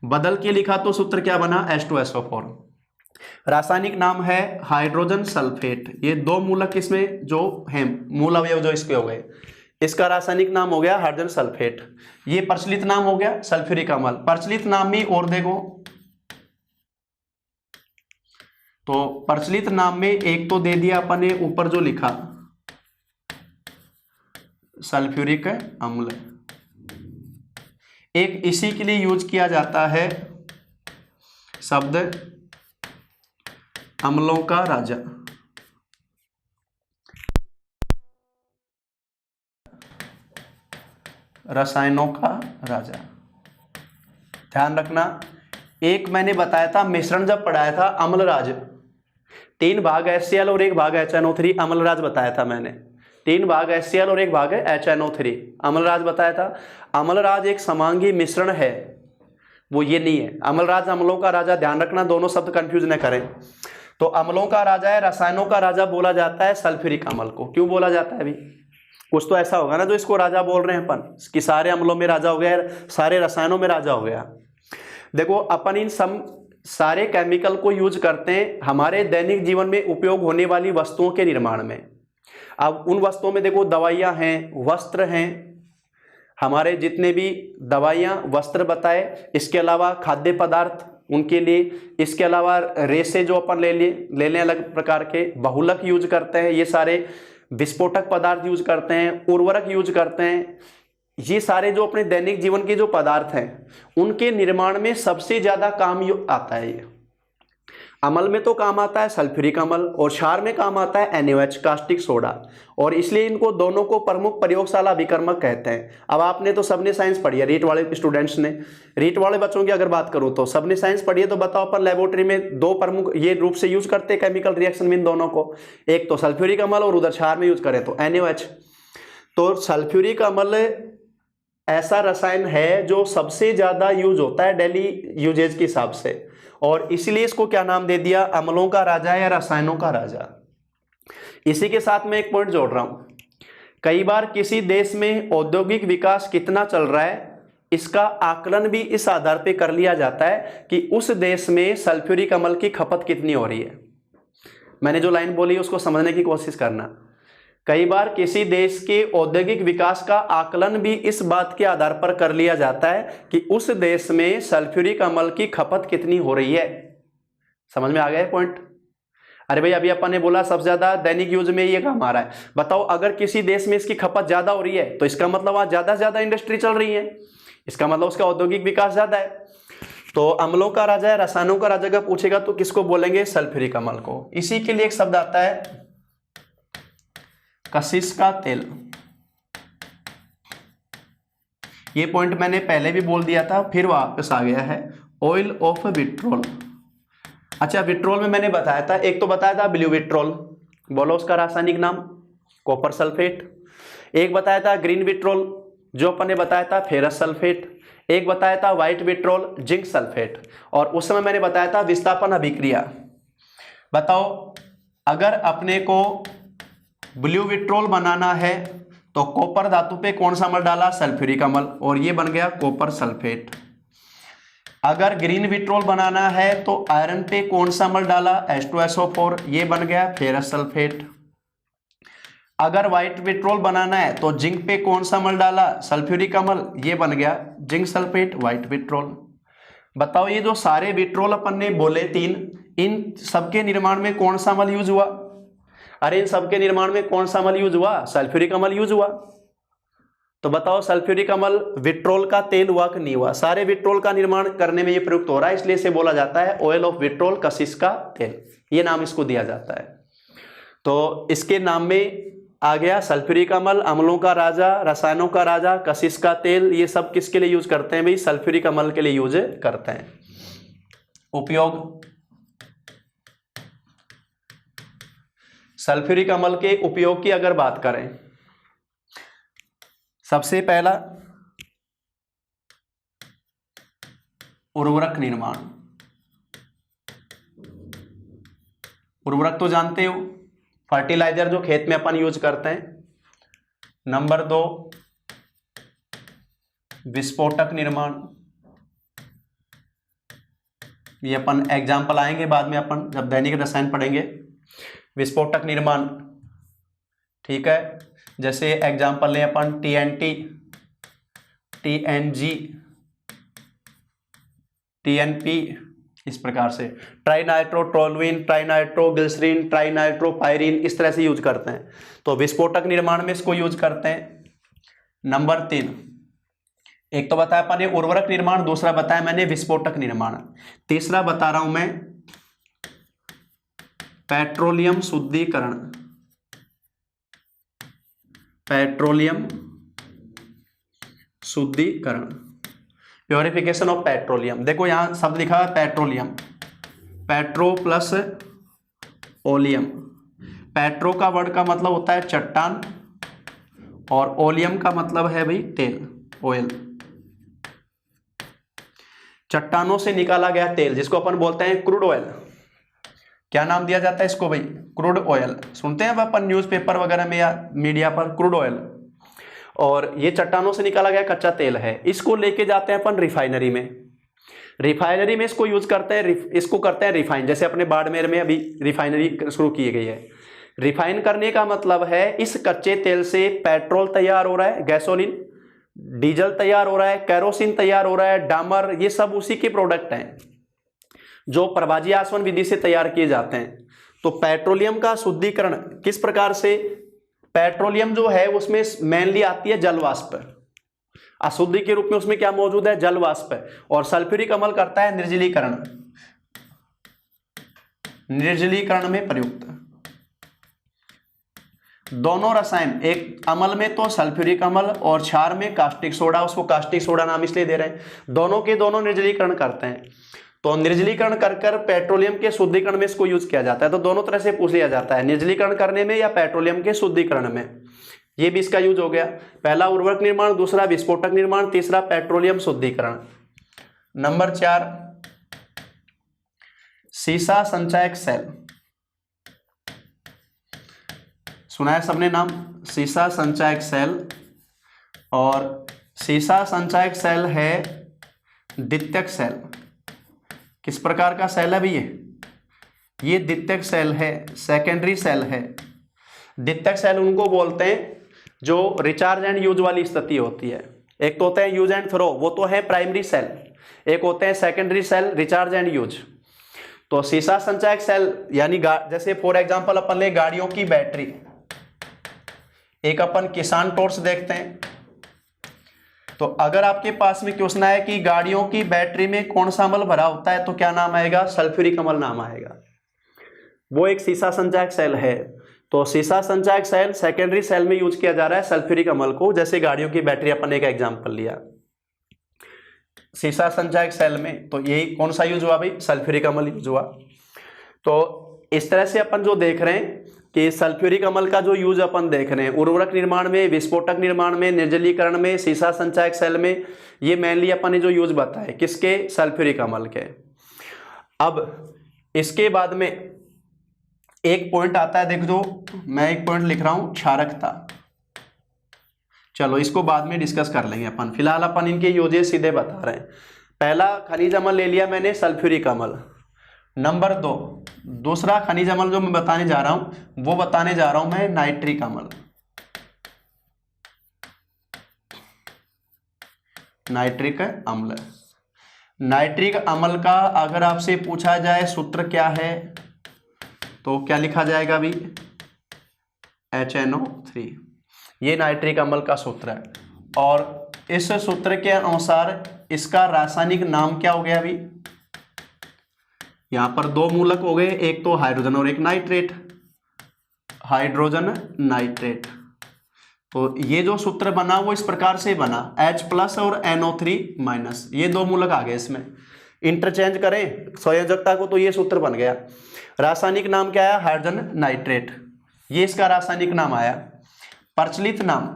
बदल के लिखा तो सूत्र क्या बना? H2SO4। रासायनिक नाम है हाइड्रोजन सल्फेट। ये 2 मूलक इसमें जो है, मूल अवयव जो इसके हो गए, इसका रासायनिक नाम हो गया हाइड्रोजन सल्फेट। ये प्रचलित नाम हो गया सल्फ्यूरिक अम्ल। प्रचलित नाम में और देखो तो प्रचलित नाम में एक तो दे दिया अपन ने ऊपर जो लिखा सल्फ्यूरिक अम्ल। एक इसी के लिए यूज किया जाता है शब्द अम्लों का राजा। रसायनों का राजा। ध्यान रखना, एक मैंने बताया था मिश्रण जब पढ़ाया था अम्लराज, 3 भाग HCl और 1 भाग HNO3 अम्लराज बताया था मैंने। 3 भाग HCl और 1 भाग HNO3 अम्लराज बताया था। अम्लराज एक समांगी मिश्रण है, वो ये नहीं है। अम्लराज अम्लों का राजा, ध्यान रखना दोनों शब्द कंफ्यूज न करें। तो अम्लों का राजा है, रसायनों का राजा बोला जाता है सल्फ्यूरिक अम्ल को। क्यों बोला जाता है अभी? कुछ तो ऐसा होगा ना जो इसको राजा बोल रहे हैं अपन, कि सारे अम्लों में राजा हो गया, सारे रसायनों में राजा हो गया। देखो अपन इन सारे केमिकल को यूज करते हैं हमारे दैनिक जीवन में उपयोग होने वाली वस्तुओं के निर्माण में। अब उन वस्तुओं में देखो दवाइयाँ हैं, वस्त्र हैं, हमारे जितने भी दवाइयाँ वस्त्र बताए, इसके अलावा खाद्य पदार्थ उनके लिए, इसके अलावा रेसे जो अपन ले लें अलग प्रकार के, बहुलक यूज करते हैं, ये सारे विस्फोटक पदार्थ यूज करते हैं, उर्वरक यूज करते हैं। ये सारे जो अपने दैनिक जीवन के जो पदार्थ हैं उनके निर्माण में सबसे ज्यादा काम आता है। ये अम्ल में तो काम आता है सल्फ्यूरिक अम्ल, और क्षार में काम आता है NaOH कास्टिक सोडा, और इसलिए इनको दोनों को प्रमुख प्रयोगशाला अभिकर्मक कहते हैं। अब आपने तो सबने साइंस पढ़ी है, रीट वाले स्टूडेंट्स ने, रीट वाले बच्चों की अगर बात करूं तो सबने साइंस पढ़ी है। तो बताओ अपन लेबोरेटरी में 2 प्रमुख ये रूप से यूज करते हैं केमिकल रिएक्शन में इन दोनों को, एक तो सल्फ्यूरिक अम्ल और उधर क्षार में यूज करें तो NaOH। तो सल्फ्यूरिक अम्ल ऐसा रसायन है जो सबसे ज्यादा यूज होता है डेली यूजेज के हिसाब से, और इसलिए इसको क्या नाम दे दिया? अम्लों का राजा या रसायनों का राजा। इसी के साथ मैं एक पॉइंट जोड़ रहा हूं, कई बार किसी देश में औद्योगिक विकास कितना चल रहा है इसका आकलन भी इस आधार पर कर लिया जाता है कि उस देश में सल्फ्यूरिक अम्ल की खपत कितनी हो रही है। मैंने जो लाइन बोली उसको समझने की कोशिश करना। कई बार किसी देश के औद्योगिक विकास का आकलन भी इस बात के आधार पर कर लिया जाता है कि उस देश में सल्फ्यूरिक अम्ल की खपत कितनी हो रही है। समझ में आ गया पॉइंट? अरे भाई अभी अपन ने बोला सबसे ज्यादा दैनिक यूज में ये काम आ रहा है। बताओ अगर किसी देश में इसकी खपत ज्यादा हो रही है तो इसका मतलब वहां ज्यादा से ज्यादा इंडस्ट्री चल रही है, इसका मतलब उसका औद्योगिक विकास ज्यादा है। तो अम्लों का राजा है, रसायनों का राजा का पूछेगा तो किसको बोलेंगे? सल्फ्यूरिक अम्ल को। इसी के लिए एक शब्द आता है कशिश का तेल। ये पॉइंट मैंने पहले भी बोल दिया था, फिर वापस आ गया है। Oil of vitriol. अच्छा विट्रोल में मैंने बताया था, एक तो बताया था ब्लू विट्रोल, बोलो उसका रासायनिक नाम कॉपर सल्फेट। एक बताया था ग्रीन विट्रोल जो अपन ने बताया था फेरस सल्फेट। एक बताया था व्हाइट विट्रोल जिंक सल्फेट। और उस समय मैंने बताया था विस्थापन अभिक्रिया। बताओ अगर अपने को ब्लू विट्रोल बनाना है तो कॉपर धातु पे कौन सा अम्ल डाला? सल्फ्यूरिक अम्ल, और ये बन गया कॉपर सल्फेट। अगर ग्रीन विट्रोल बनाना है तो आयरन पे कौन सा अम्ल डाला? H2SO4, ये बन गया फेरस सल्फेट। अगर व्हाइट विट्रोल बनाना है तो जिंक पे कौन सा अम्ल डाला? सल्फ्यूरिक अम्ल, ये बन गया जिंक सल्फेट व्हाइट विट्रोल। बताओ ये जो सारे विट्रोल अपन ने बोले तीन, इन सबके निर्माण में कौन सा अम्ल यूज हुआ? अरे इन सबके निर्माण में कौन सा अम्ल यूज हुआ? सल्फ्यूरिक अम्ल यूज हुआ। तो बताओ सल्फ्यूरिक अम्ल विट्रोल का तेल हुआ कि नहीं हुआ? सारे विट्रोल का निर्माण करने में ये प्रयुक्त हो रहा है, इसलिए इसे बोला जाता है ऑयल ऑफ विट्रोल, कशिश का तेल, ये नाम इसको दिया जाता है। तो इसके नाम में आ गया सल्फ्यूरिक अम्ल, अम्लों का राजा, रसायनों का राजा, कशिश का तेल। ये सब किसके लिए यूज करते हैं भाई? सल्फ्यूरिक अम्ल के लिए यूज करते हैं। उपयोग, सल्फ्यूरिक अम्ल के उपयोग की अगर बात करें, सबसे पहला उर्वरक निर्माण। उर्वरक तो जानते हो, फर्टिलाइजर जो खेत में अपन यूज करते हैं। नंबर 2 विस्फोटक निर्माण, ये अपन एग्जाम्पल आएंगे बाद में अपन जब दैनिक रसायन पढ़ेंगे। विस्फोटक निर्माण, ठीक है, जैसे एग्जाम्पल लें अपन TNT, TNG, TNP, इस प्रकार से ट्राइनाइट्रोटोलुइन, ट्राइनाइट्रोग्लिसरीन, ट्राइनाइट्रोपायरीन, इस तरह से यूज करते हैं। तो विस्फोटक निर्माण में इसको यूज करते हैं। नंबर 3, एक तो बताया अपन ने उर्वरक निर्माण, दूसरा बताया मैंने विस्फोटक निर्माण, तीसरा बता रहा हूं मैं पेट्रोलियम शुद्धिकरण। पेट्रोलियम शुद्धिकरण, प्योरिफिकेशन ऑफ पेट्रोलियम। देखो यहां शब्द लिखा है petroleum, petro plus oleum. Petro का वर्ड का मतलब होता है चट्टान, और ओलियम का मतलब है भाई तेल, ऑयल। चट्टानों से निकाला गया तेल जिसको अपन बोलते हैं क्रूड ऑयल। क्या नाम दिया जाता है इसको भाई? Crude oil. सुनते हैं अपन न्यूज़पेपर वगैरह में या मीडिया पर क्रूड ऑयल। और ये चट्टानों से निकाला गया कच्चा तेल है, इसको लेके जाते हैं अपन रिफाइनरी में। रिफाइनरी में इसको यूज करते हैं, इसको करते हैं रिफाइन। जैसे अपने बाड़मेर में अभी रिफाइनरी शुरू की गई है। रिफाइन करने का मतलब है इस कच्चे तेल से पेट्रोल तैयार हो रहा है, गैसोलीन, डीजल तैयार हो रहा है, केरोसिन तैयार हो रहा है, डामर, ये सब उसी के प्रोडक्ट हैं जो प्रभाजी आसवन विधि से तैयार किए जाते हैं। तो पेट्रोलियम का शुद्धिकरण किस प्रकार से? पेट्रोलियम जो है उसमें मेनली आती है जल वाष्प, अशुद्धि के रूप में उसमें क्या मौजूद है? जल वाष्प। और सल्फ्यूरिक अम्ल करता है निर्जलीकरण, निर्जलीकरण में प्रयुक्त। दोनों रसायन, एक अम्ल में तो सल्फ्यूरिक अम्ल और क्षार में कास्टिक सोडा, उसको कास्टिक सोडा नाम इसलिए दे रहे हैं, दोनों के दोनों निर्जलीकरण करते हैं। तो निर्जलीकरण कर पेट्रोलियम के शुद्धिकरण में इसको यूज किया जाता है। तो दोनों तरह से पूछ लिया जाता है, निर्जलीकरण करने में या पेट्रोलियम के शुद्धिकरण में। ये भी इसका यूज हो गया। पहला उर्वरक निर्माण, दूसरा विस्फोटक निर्माण, तीसरा पेट्रोलियम शुद्धिकरण। नंबर 4 सीसा संचयक सेल। सुना है सबने नाम, सीसा संचयक सेल। और सीसा संचयक सेल है द्वितीयक सेल। किस प्रकार का सेल है भैया? ये द्वितीयक सेल है, सेकेंडरी सेल है। द्वितीयक सेल उनको बोलते हैं जो रिचार्ज एंड यूज वाली स्थिति होती है। एक तो होते हैं यूज एंड थ्रो, वो तो है प्राइमरी सेल। एक होते हैं secondary cell, recharge and use. तो सीसा संचायक सेल यानी जैसे फॉर एग्जांपल अपन ले गाड़ियों की बैटरी, एक अपन किसान टॉर्च देखते हैं। तो अगर आपके पास में क्वेश्चन आया कि गाड़ियों की बैटरी में कौन सा अम्ल भरा होता है, तो क्या नाम आएगा? सल्फ्यूरिक अम्ल नाम आएगा। वो एक सीसा संचायक सेल है। तो सीसा संचायक सेल सेकेंडरी सेल में यूज किया जा रहा है सल्फ्यूरिक अम्ल को। जैसे गाड़ियों की बैटरी अपन एक एग्जांपल लिया सीसा संचायक सेल में, तो यही कौन सा यूज हुआ भाई? सल्फ्यूरिक अम्ल यूज हुआ। तो इस तरह से अपन जो देख रहे हैं कि सल्फ्यूरिक अम्ल का जो यूज अपन देख रहे हैं उर्वरक निर्माण में, विस्फोटक निर्माण में, निर्जलीकरण में, सीसा संचायक सेल में, ये मेनली अपन ने जो यूज बताए किसके? सल्फ्यूरिक अम्ल के। अब इसके बाद में एक पॉइंट आता है, देख दो मैं एक पॉइंट लिख रहा हूं, क्षारकता। चलो इसको बाद में डिस्कस कर लेंगे अपन, फिलहाल अपन इनके यूजेस सीधे बता रहे हैं। पहला खनिज अम्ल ले लिया मैंने, सल्फ्यूरिक अम्ल। नंबर 2 दूसरा खनिज अम्ल जो मैं बताने जा रहा हूं वो बताने जा रहा हूं मैं नाइट्रिक अम्ल। नाइट्रिक अम्ल, नाइट्रिक अम्ल का अगर आपसे पूछा जाए सूत्र क्या है तो क्या लिखा जाएगा भी? HNO3। ये नाइट्रिक अम्ल का सूत्र है। और इस सूत्र के अनुसार इसका रासायनिक नाम क्या हो गया अभी? यहां पर दो मूलक हो गए, एक तो हाइड्रोजन और एक नाइट्रेट, हाइड्रोजन नाइट्रेट। तो ये जो सूत्र बना वो इस प्रकार से बना, H+ और NO3-, ये दो मूलक आ गए इसमें। इंटरचेंज करें संयोजकता को तो ये सूत्र बन गया। रासायनिक नाम क्या आया? हाइड्रोजन नाइट्रेट, ये इसका रासायनिक नाम आया। प्रचलित नाम,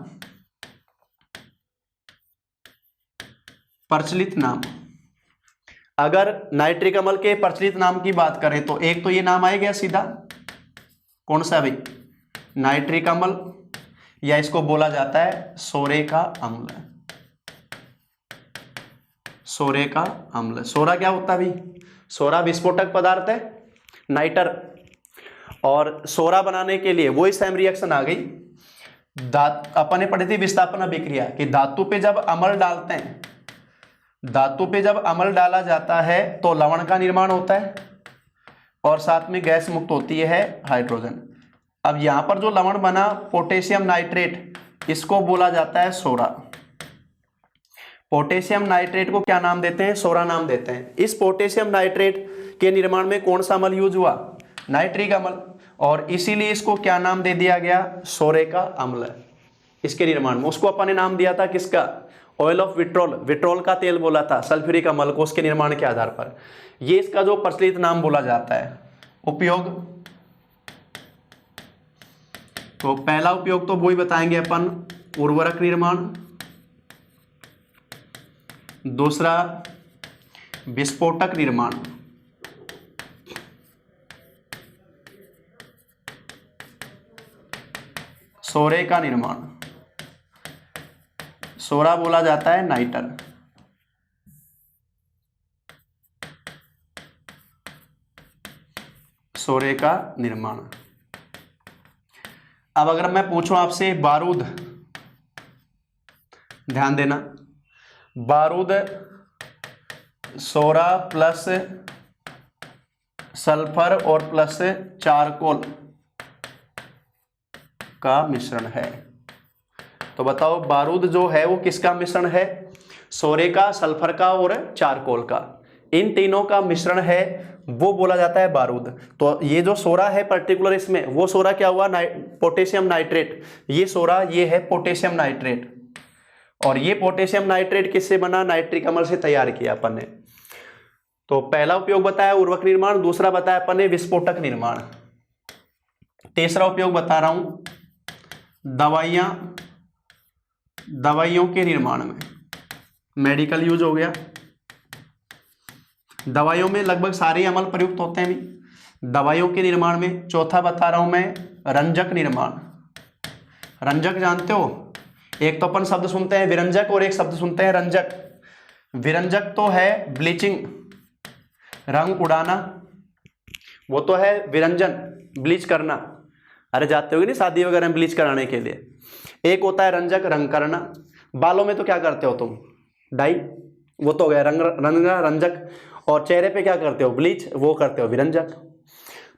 प्रचलित नाम, अगर नाइट्रिक अम्ल के प्रचलित नाम की बात करें तो एक तो ये नाम आएगा सीधा, कौन सा भाई? नाइट्रिक अम्ल, या इसको बोला जाता है सोरे का अम्ल। सोरे का अम्ल, सोरा क्या होता है भाई? सोरा विस्फोटक पदार्थ है, नाइटर। और सोरा बनाने के लिए वही सेम रिएक्शन आ गई। अपन ने पढ़ी थी विस्थापन अभिक्रिया कि धातु पे जब अम्ल डालते हैं, धातु पे जब अम्ल डाला जाता है तो लवण का निर्माण होता है और साथ में गैस मुक्त होती है हाइड्रोजन। अब यहां पर जो लवण बना पोटेशियम नाइट्रेट, इसको बोला जाता है सोरा। पोटेशियम नाइट्रेट को क्या नाम देते हैं? सोरा नाम देते हैं। इस पोटेशियम नाइट्रेट के निर्माण में कौन सा अम्ल यूज हुआ? नाइट्रिक अम्ल। और इसीलिए इसको क्या नाम दे दिया गया? सोरे का अम्ल। इसके निर्माण में उसको अपन ने नाम दिया था किसका? ऑयल ऑफ विट्रोल, विट्रोल का तेल बोला था सल्फ्यूरिक अम्ल को, उसके निर्माण के आधार पर। ये इसका जो प्रचलित नाम बोला जाता है। उपयोग, तो पहला उपयोग तो वही बताएंगे अपन, उर्वरक निर्माण। दूसरा विस्फोटक निर्माण। सोरे का निर्माण, सोरा बोला जाता है नाइटर। सोरे का निर्माण। अब अगर मैं पूछूं आपसे बारूद, ध्यान देना, बारूद सोरा प्लस सल्फर और प्लस चारकोल का मिश्रण है। तो बताओ बारूद जो है वो किसका मिश्रण है? सोरे का, सल्फर का और चारकोल का। इन तीनों का मिश्रण है, वो बोला जाता है बारूद। तो ये जो सोरा है पर्टिकुलर इसमें, वो सोरा क्या हुआ? Potassium nitrate. ये सोरा ये है पोटेशियम नाइट्रेट। और ये पोटेशियम नाइट्रेट किससे बना? नाइट्रिक अम्ल से तैयार किया अपन ने। तो पहला उपयोग बताया उर्वरक निर्माण, दूसरा बताया अपन ने विस्फोटक निर्माण, तीसरा उपयोग बता रहा हूं दवाइयों के निर्माण में, मेडिकल यूज हो गया। दवाइयों में लगभग सारे अम्ल प्रयुक्त होते हैं भी दवाइयों के निर्माण में। चौथा बता रहा हूं मैं रंजक निर्माण। रंजक जानते हो, एक तो अपन शब्द सुनते हैं विरंजक और एक शब्द सुनते हैं रंजक। विरंजक तो है ब्लीचिंग, रंग उड़ाना, वो तो है विरंजन, ब्लीच करना। अरे जाते होगे नहीं शादी वगैरह में ब्लीच कराने के लिए। एक होता है रंजक, रंग करना। बालों में तो क्या करते हो तुम? डाई, वो तो हो गया रंग रंजक। और चेहरे पे क्या करते हो, ब्लीच, वो करते हो विरंजक।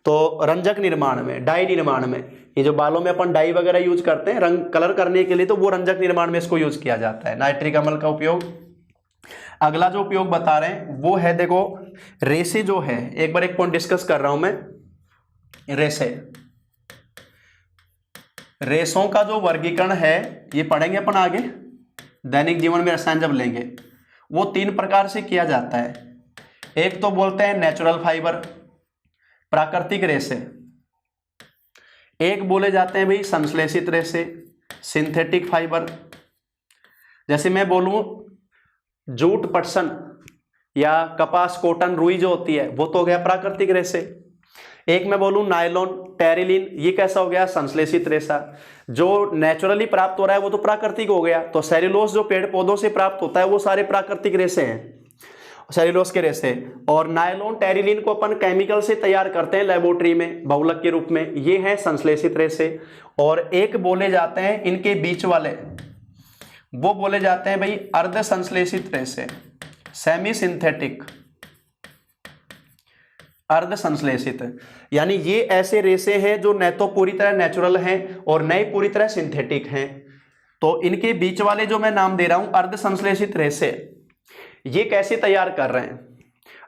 तो रंजक निर्माण में, डाई निर्माण में, ये जो बालों में अपन डाई वगैरह यूज करते हैं रंग कलर करने के लिए, तो वो रंजक निर्माण में इसको यूज किया जाता है, नाइट्रिक अम्ल का उपयोग। अगला जो उपयोग बता रहे हैं वो है, देखो रेसे जो है, एक बार एक पॉइंट डिस्कस कर रहा हूं मैं, रेसे, रेसों का जो वर्गीकरण है ये पढ़ेंगे अपन आगे, दैनिक जीवन में रसायन जब लेंगे। वो 3 प्रकार से किया जाता है। एक तो बोलते हैं नेचुरल फाइबर, प्राकृतिक रेसे, एक बोले जाते हैं भाई संश्लेषित रेसे, सिंथेटिक फाइबर। जैसे मैं बोलूं जूट, पटसन या कपास, कॉटन, रुई जो होती है वो तो हो गया प्राकृतिक रेसे। एक मैं बोलूं नायलॉन, टेरिलिन, ये कैसा हो गया, संश्लेषित रेशा। जो नेचुरली प्राप्त हो रहा है वो तो प्राकृतिक हो गया। तो सेल्यूलोस जो पेड़ पौधों से प्राप्त होता है वो सारे प्राकृतिक रेशे हैं, सेल्यूलोस के रेशे। और नायलॉन, टेरिलिन को अपन केमिकल से तैयार करते हैं लेबोरेटरी में बहुलक के रूप में, ये हैं संश्लेषित रेशे। और एक बोले जाते हैं इनके बीच वाले, वो बोले जाते हैं भाई अर्ध संश्लेषित रेशे, सेमी सिंथेटिक, अर्ध संश्लेषित। यानी ये ऐसे रेशे हैं जो न तो पूरी तरह नेचुरल हैं और न ही पूरी तरह सिंथेटिक हैं। तो इनके बीच वाले जो मैं नाम दे रहा हूं अर्ध संश्लेषित रेशे, ये कैसे तैयार कर रहे हैं।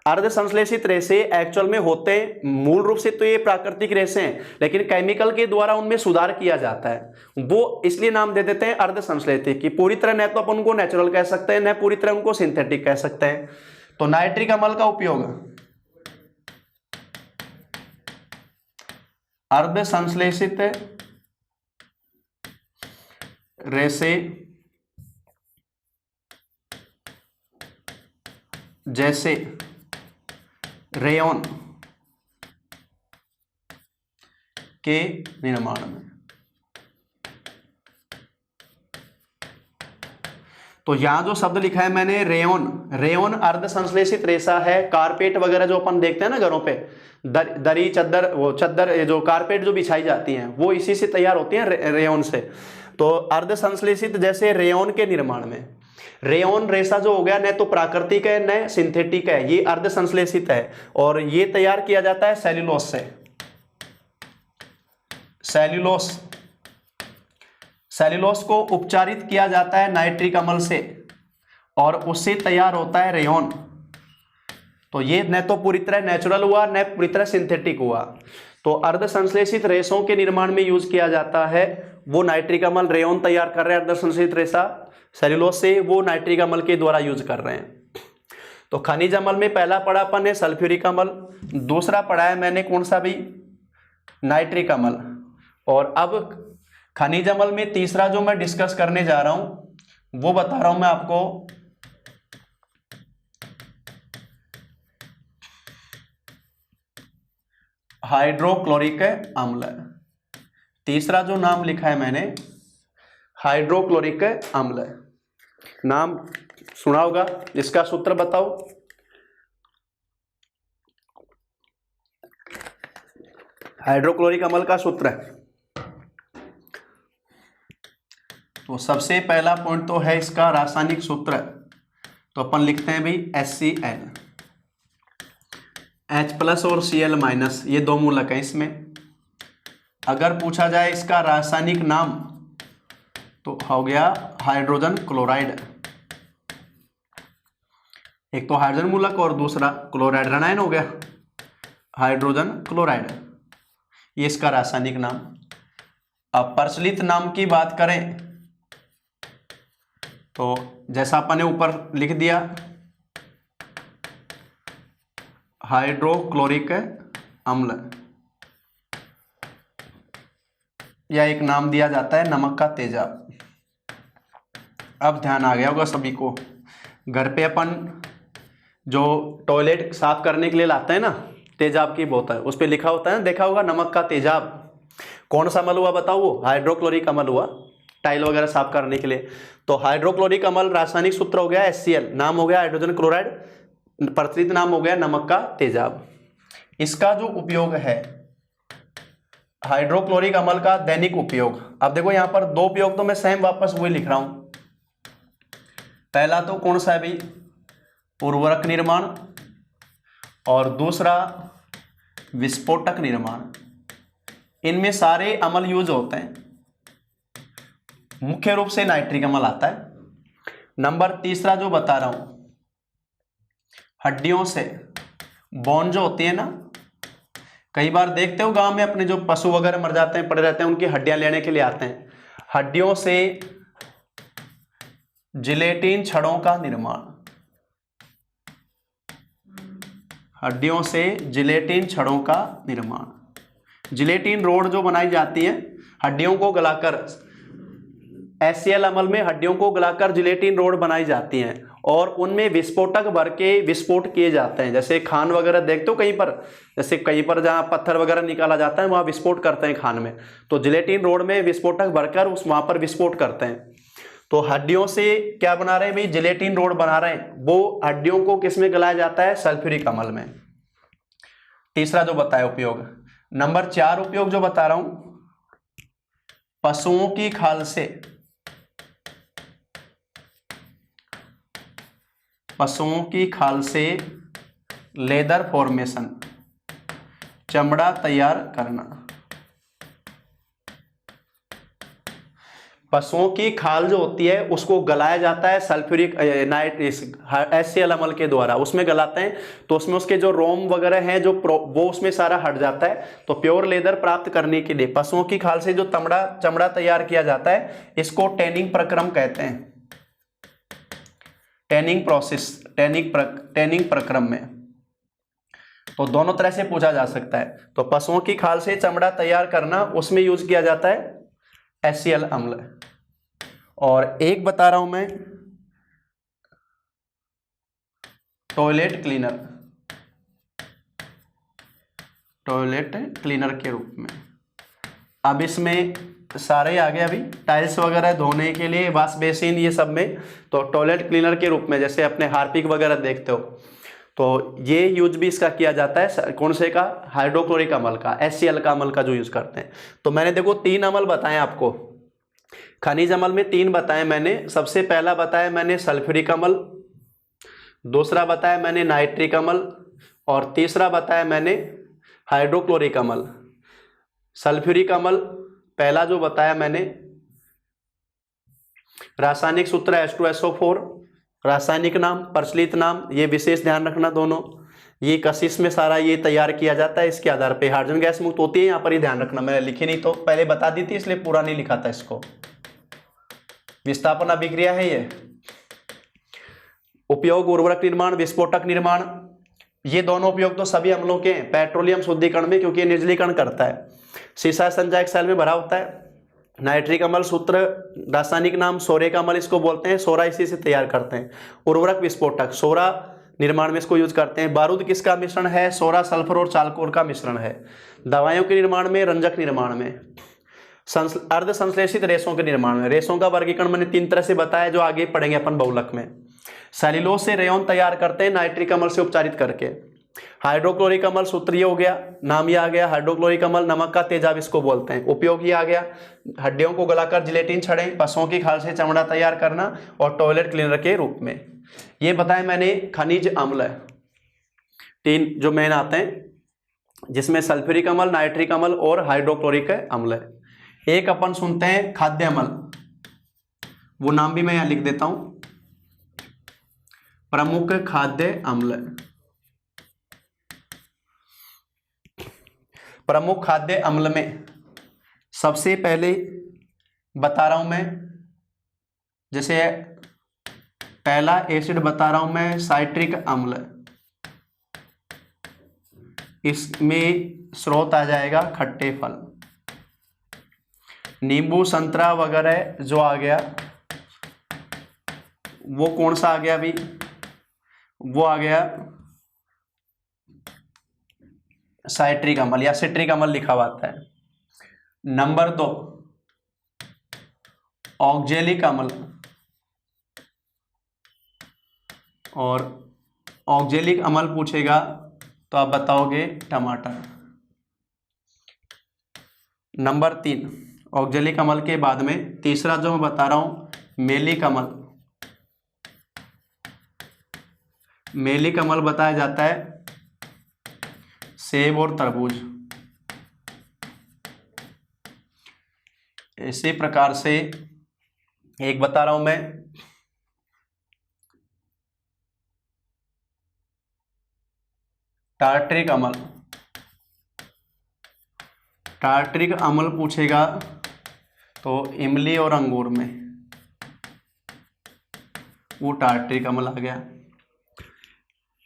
अर्ध संश्लेषित रेशे एक्चुअल में होते हैं, मूल रूप से तो ये प्राकृतिक रेशे हैं, लेकिन केमिकल के द्वारा उनमें सुधार किया जाता है, वो इसलिए नाम दे देते हैं अर्ध संश्लेषित, कि पूरी तरह न तो अपन उनको नेचुरल कह सकते हैं, न पूरी तरह उनको सिंथेटिक कह सकते हैं। तो नाइट्रिक अम्ल का उपयोग अर्ध संश्लेषित रेशे जैसे रेयॉन के निर्माण में। तो यहां जो शब्द लिखा है मैंने रेयॉन, रेयॉन अर्ध संश्लेषित रेशा है। कारपेट वगैरह जो अपन देखते हैं ना घरों पे, दरी, चद्दर, वो चद्दर जो कारपेट जो बिछाई जाती हैं वो इसी से तैयार होती हैं, रेयॉन से। तो अर्ध संश्लेषित जैसे रेयॉन के निर्माण में, रेयॉन रेशा जो हो गया न तो प्राकृतिक है न सिंथेटिक है, ये अर्ध संश्लेषित है और ये तैयार किया जाता है सेल्यूलोस से। सेल्यूलोस, सेल्यूलोस को उपचारित किया जाता है नाइट्रिक अम्ल से और उससे तैयार होता है रेयॉन। तो ये न तो पूरी तरह नेचुरल हुआ न पूरी तरह सिंथेटिक हुआ। तो अर्ध संश्लेषित रेशों के निर्माण में यूज किया जाता है वो नाइट्रिक अम्ल, रेयॉन तैयार कर रहे हैं अर्ध संश्लेषित रेशा सेल्यूलोस से, वो नाइट्रिक अम्ल के द्वारा यूज कर रहे हैं। तो खनिज अम्ल में पहला पढ़ा अपन ने सल्फ्यूरिक अम्ल, दूसरा पढ़ा है मैंने कौन सा भी, नाइट्रिक अम्ल। और अब खनिज अम्ल में तीसरा जो मैं डिस्कस करने जा रहा हूं वो बता रहा हूं मैं आपको, हाइड्रोक्लोरिक अम्ल। तीसरा जो नाम लिखा है मैंने हाइड्रोक्लोरिक अम्ल, नाम सुना होगा, इसका सूत्र बताओ। हाइड्रोक्लोरिक अम्ल का सूत्र है, तो सबसे पहला पॉइंट तो है इसका रासायनिक सूत्र। तो अपन लिखते हैं भाई HCl, H+ और Cl-, ये दो मूलक हैं इसमें। अगर पूछा जाए इसका रासायनिक नाम तो हो गया हाइड्रोजन क्लोराइड। एक तो हाइड्रोजन मूलक और दूसरा क्लोराइड, ऋणायन हो गया, हाइड्रोजन क्लोराइड, ये इसका रासायनिक नाम। अब प्रचलित नाम की बात करें तो जैसा अपन ने ऊपर लिख दिया हाइड्रोक्लोरिक अम्ल, या एक नाम दिया जाता है नमक का तेजाब। अब ध्यान आ गया होगा सभी को, घर पे अपन जो टॉयलेट साफ करने के लिए लाते हैं ना तेजाब की बोतल, उस पर लिखा होता है ना, देखा होगा नमक का तेजाब। कौन सा अम्ल हुआ बताओ, वो हाइड्रोक्लोरिक अम्ल हुआ, टाइल वगैरह साफ करने के लिए। तो हाइड्रोक्लोरिक अम्ल रासायनिक सूत्र हो गया HCl, नाम हो गया हाइड्रोजन क्लोराइड, प्रचलित नाम हो गया नमक का तेजाब। इसका जो उपयोग है हाइड्रोक्लोरिक अम्ल का दैनिक उपयोग, अब देखो यहां पर दो उपयोग तो मैं सेम वापस वही लिख रहा हूं। पहला तो कौन सा है भाई, उर्वरक निर्माण, और दूसरा विस्फोटक निर्माण। इनमें सारे अमल यूज होते हैं, मुख्य रूप से नाइट्रिक अम्ल आता है। नंबर तीसरा जो बता रहा हूं, हड्डियों से बोन जो होती है ना, कई बार देखते हो गांव में अपने जो पशु वगैरह मर जाते हैं, पड़े रहते हैं, उनकी हड्डियां लेने के लिए आते हैं। हड्डियों से जिलेटिन छड़ों का निर्माण, हड्डियों से जिलेटिन छड़ों का निर्माण। जिलेटिन रोड जो बनाई जाती है हड्डियों को गलाकर, HCl अम्ल में हड्डियों को गलाकर जिलेटिन रोड बनाई जाती हैं और उनमें विस्फोटक भर के विस्फोट किए जाते हैं। जैसे खान वगैरह देखते हो कहीं पर, जैसे कहीं पर जहां पत्थर वगैरह निकाला जाता है वहां विस्फोट करते हैं खान में, तो जिलेटिन रोड में विस्फोटक भरकर वहां पर विस्फोट करते हैं। तो हड्डियों से क्या बना रहे हैं भाई, जिलेटिन रोड बना रहे हैं, वो हड्डियों को किस में गलाया जाता है, सल्फ्यूरिक अम्ल में। तीसरा जो बताया उपयोग। नंबर 4 उपयोग जो बता रहा हूं, पशुओं की खाल से, पशुओं की खाल से लेदर फॉर्मेशन, चमड़ा तैयार करना। पशुओं की खाल जो होती है उसको गलाया जाता है सल्फ्यूरिक HCl अम्ल के द्वारा, उसमें गलाते हैं तो उसमें उसके जो रोम वगैरह हैं जो वो उसमें सारा हट जाता है। तो प्योर लेदर प्राप्त करने के लिए पशुओं की खाल से जो चमड़ा तैयार किया जाता है इसको टैनिंग प्रक्रम कहते हैं। टैनिंग प्रोसेस, टैनिंग प्रक्रम में। तो दोनों तरह से पूछा जा सकता है। तो पशुओं की खाल से चमड़ा तैयार करना, उसमें यूज किया जाता है HCl अम्ल। और एक बता रहा हूं मैं, टॉयलेट क्लीनर, टॉयलेट क्लीनर के रूप में। अब इसमें सारे आ गए अभी, टाइल्स वगैरह धोने के लिए, वॉश बेसिन, ये सब में तो टॉयलेट क्लीनर के रूप में, जैसे अपने हार्पिक वगैरह देखते हो तो ये यूज भी इसका किया जाता है। कौन से का, हाइड्रोक्लोरिक अम्ल का, HCl का अम्ल का जो यूज करते हैं। तो मैंने देखो 3 अम्ल बताए आपको, खनिज अम्ल में 3 बताए मैंने। सबसे पहला बताया मैंने सल्फ्यूरिक अम्ल, दूसरा बताया मैंने नाइट्रिक अम्ल और तीसरा बताया मैंने हाइड्रोक्लोरिक अम्ल। सल्फ्यूरिक अम्ल पहला जो बताया मैंने, रासायनिक सूत्र H2SO4, रासायनिक नाम, प्रचलित नाम, ये विशेष ध्यान रखना दोनों। ये कशिश में सारा ये तैयार किया जाता है, इसके आधार पे हाइड्रोजन गैस मुक्त होती है, यहाँ पर ही ध्यान रखना, मैंने लिखी नहीं तो पहले बता दी थी इसलिए पूरा नहीं लिखा था इसको। विस्थापन अभिक्रिया है ये। उपयोग उर्वरक निर्माण, विस्फोटक निर्माण, ये दोनों उपयोग तो सभी अम्लों के हैं पेट्रोलियम शुद्धिकरण में, क्योंकि ये निर्जलीकरण करता है। सीसा संचयक सेल में भरा होता है। नाइट्रिक अम्ल सूत्र, रासायनिक नाम सोरे का अम्ल इसको बोलते हैं, सोरा इसी से तैयार करते हैं। उर्वरक विस्फोटक, सोरा निर्माण में इसको यूज करते हैं। बारूद किसका मिश्रण है, सोरा, सल्फर और चालकोर का मिश्रण है। दवाइयों के निर्माण में, रंजक निर्माण में, अर्ध संश्लेषित रेशों के निर्माण में। रेशों का वर्गीकरण मैंने 3 तरह से बताया जो आगे पढ़ेंगे अपन बहुलक में। सेल्यूलोज से रेयन तैयार करते हैं नाइट्रिक अम्ल से उपचारित करके। हाइड्रोक्लोरिक अम्ल सूत्र ये हो गया, नाम ये आ गया हाइड्रोक्लोरिक अम्ल, नमक का तेजाब इसको बोलते हैं। उपयोग ये आ गया, हड्डियों को गलाकर जिलेटिन छड़ें, पशुओं की खाल से चमड़ा तैयार करना और टॉयलेट क्लीनर के रूप में। ये बताया मैंने खनिज अम्ल है 3 जो मेन आते हैं, जिसमें सल्फ्यूरिक अम्ल, नाइट्रिक अम्ल और हाइड्रोक्लोरिक अम्ल है। एक अपन सुनते हैं खाद्य अम्ल, वो नाम भी मैं यहां लिख देता हूं, प्रमुख खाद्य अम्ल। प्रमुख खाद्य अम्ल में सबसे पहले बता रहा हूं मैं, जैसे पहला एसिड बता रहा हूं मैं साइट्रिक अम्ल, इसमें स्रोत आ जाएगा खट्टे फल। नींबू, संतरा वगैरह जो आ गया वो कौन सा आ गया अभी, वो आ गया साइट्रिक अम्ल या सिट्रिक अम्ल लिखा हुआ आता है। नंबर 2 ऑक्जेलिक अम्ल, और ऑक्जेलिक अम्ल पूछेगा तो आप बताओगे टमाटर। नंबर 3 ऑक्जेलिक अम्ल के बाद में तीसरा जो मैं बता रहा हूं मेलिक अम्ल। मेलिक अम्ल बताया जाता है सेब और तरबूज। इसी प्रकार से एक बता रहा हूं मैं, टार्ट्रिक अम्ल। टार्ट्रिक अम्ल पूछेगा तो इमली और अंगूर में वो टार्ट्रिक अम्ल आ गया।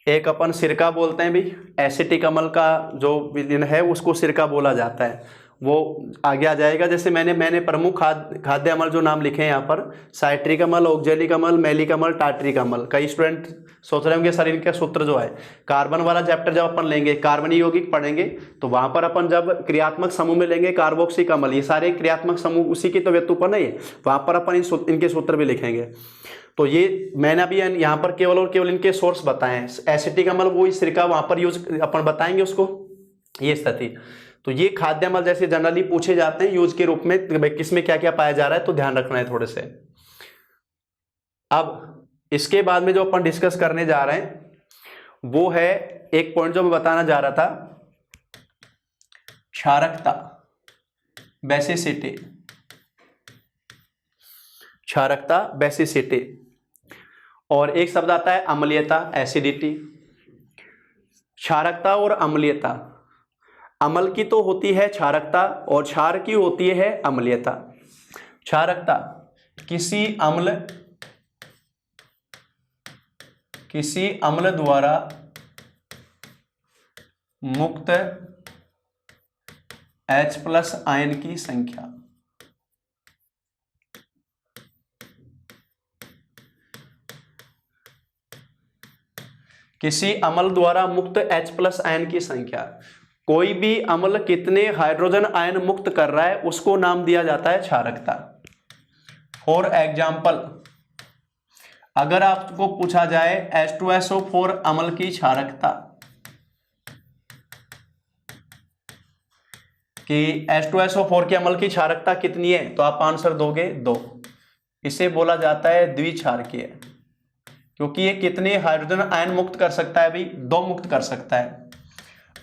एक अपन सिरका बोलते हैं भी, एसिटिक अम्ल का जो विलयन है उसको सिरका बोला जाता है, वो आगे आ जाएगा। जैसे मैंने प्रमुख खाद्य अम्ल जो नाम लिखे हैं यहाँ पर, साइट्रिक अम्ल, ऑक्जेलिक अम्ल, मैलिक अम्ल, टार्ट्रिक अम्ल। कई स्टूडेंट सोच रहे होंगे सर इनका सूत्र जो है, कार्बन वाला चैप्टर जब अपन लेंगे, कार्बन यौगिक पढ़ेंगे, तो वहां पर अपन जब क्रियात्मक समूह में लेंगे कार्बोक्सिलिक अम्ल, ये सारे क्रियात्मक समूह उसी की तो व्युत्पन्न है, वहां पर अपन इनके सूत्र भी लिखेंगे। तो ये मैंने अभी यहाँ पर केवल और केवल इनके सोर्स बताए हैं। एसिटिक अम्ल वो सिरका वहां पर यूज अपन बताएंगे उसको, ये स्थिति। तो ये खाद्य अम्ल जैसे जनरली पूछे जाते हैं यूज के रूप में, किसमें क्या क्या पाया जा रहा है, तो ध्यान रखना है थोड़े से। अब इसके बाद में जो अपन डिस्कस करने जा रहे हैं वो है एक पॉइंट जो मैं बताना जा रहा था, क्षारकता, बेसिसिटी। क्षारकता, बेसिसिटी। और एक शब्द आता है अम्लीयता, एसिडिटी। क्षारकता और अम्लीयता, अम्ल की तो होती है क्षारकता और क्षार की होती है अम्लीयता। क्षारकता, किसी अम्ल द्वारा मुक्त H+ आयन की संख्या। किसी अम्ल द्वारा मुक्त H+ आयन की संख्या, कोई भी अम्ल कितने हाइड्रोजन आयन मुक्त कर रहा है उसको नाम दिया जाता है क्षारकता। फॉर एग्जाम्पल, अगर आपको पूछा जाए H2SO4 अम्ल की क्षारकता कि H2SO4 के अम्ल की क्षारकता कितनी है, तो आप आंसर दोगे 2। इसे बोला जाता है द्विक्षारकीय, क्योंकि ये कितने हाइड्रोजन आयन मुक्त कर सकता है भाई, 2 मुक्त कर सकता है।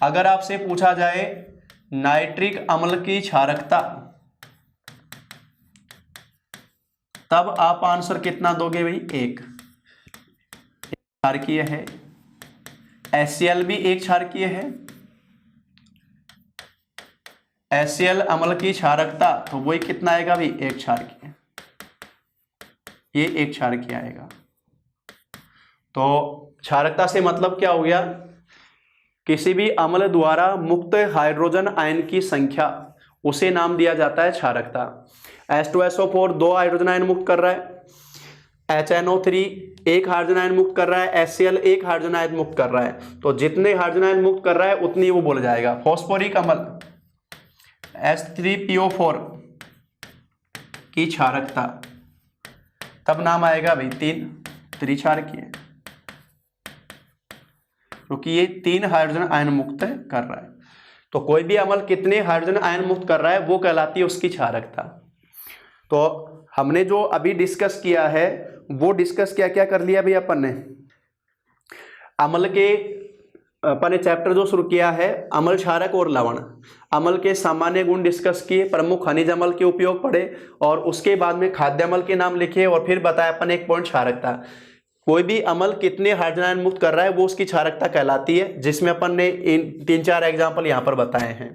अगर आपसे पूछा जाए नाइट्रिक अम्ल की क्षारकता, तब आप आंसर कितना दोगे भाई, 1। क्षारकीय है। HCl भी एक क्षारकीय है। HCl अम्ल की क्षारकता तो वही कितना आएगा भाई, 1 क्षारकीय, ये 1 क्षारकीय आएगा। तो क्षारकता से मतलब क्या हो गया, किसी भी अम्ल द्वारा मुक्त हाइड्रोजन आयन की संख्या, उसे नाम दिया जाता है क्षारकता। H2SO4 2 हाइड्रोजन आयन मुक्त कर रहा है, HNO3 1 हाइड्रोजन आयन मुक्त कर रहा है, HCl 1 हाइड्रोजन आयन मुक्त कर रहा है। तो जितने हाइड्रोजन आयन मुक्त कर रहा है उतनी वो बोला जाएगा। फॉस्फोरिक अम्ल H3PO4 की क्षारकता, तब नाम आएगा भाई 3, त्रिक्षारकीय, क्योंकि ये 3 हाइड्रोजन आयन मुक्त कर रहा है। तो कोई भी अम्ल कितने हाइड्रोजन आयन मुक्त कर रहा है वो कहलाती है उसकी क्षारकता। तो हमने जो अभी डिस्कस किया है वो डिस्कस क्या क्या कर लिया भाई अपन ने, अम्ल के अपन ने चैप्टर जो शुरू किया है अम्ल, क्षारक और लवण, अम्ल के सामान्य गुण डिस्कस किए, प्रमुख खनिज अम्ल के उपयोग पढ़े, और उसके बाद में खाद्य अम्ल के नाम लिखे, और फिर बताया अपन एक पॉइंट क्षारकता। कोई भी अम्ल कितने हाइड्रोजन आयन मुक्त कर रहा है वो उसकी क्षारकता कहलाती है, जिसमें अपन ने इन 3-4 एग्जाम्पल यहाँ पर बताए हैं।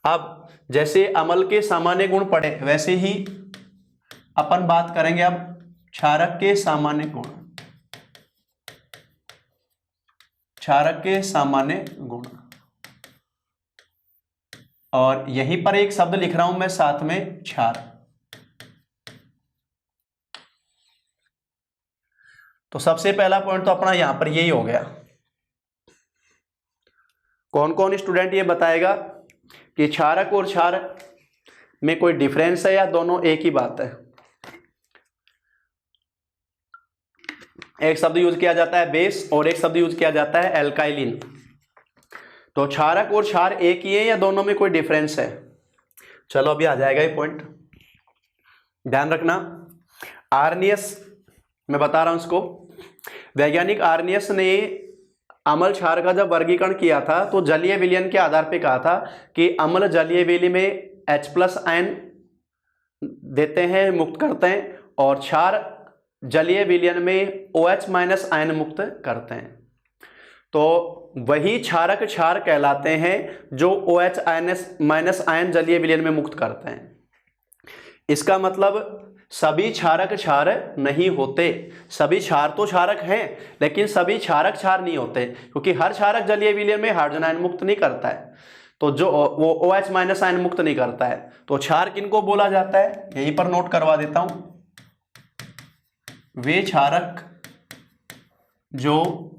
अब जैसे अम्ल के सामान्य गुण पढ़े वैसे ही अपन बात करेंगे अब क्षारक के सामान्य गुण। क्षारक के सामान्य गुण, और यहीं पर एक शब्द लिख रहा हूं मैं साथ में, क्षार। तो सबसे पहला पॉइंट तो अपना यहां पर यही हो गया। कौन कौन स्टूडेंट ये बताएगा कि क्षारक और क्षार में कोई डिफरेंस है या दोनों एक ही बात है? एक शब्द यूज किया जाता है बेस और एक शब्द यूज किया जाता है एल्काइलिन। तो क्षारक और क्षार एक ही है या दोनों में कोई डिफरेंस है? चलो अभी आ जाएगा ये पॉइंट, ध्यान रखना। आर्नियस, मैं बता रहा हूं इसको, वैज्ञानिक आर्नियस ने अम्ल क्षार का जब वर्गीकरण किया था तो जलीय विलयन के आधार पे कहा था कि अम्ल जलीय विलय में H+ आयन देते हैं, मुक्त करते हैं, और क्षार जलीय विलयन में OH- आयन मुक्त करते हैं। तो वही क्षारक क्षार कहलाते हैं जो OH- आयन जलीय विलयन में मुक्त करते हैं। इसका मतलब सभी क्षारक क्षार नहीं होते, सभी क्षार तो क्षारक हैं लेकिन सभी क्षारक क्षार नहीं होते, क्योंकि हर क्षारक जलीय विलयन में हाइड्रोजन आयन मुक्त नहीं करता है, तो जो वो OH- आयन मुक्त नहीं करता है। तो क्षार किनको बोला जाता है, यहीं पर नोट करवा देता हूं, वे क्षारक जो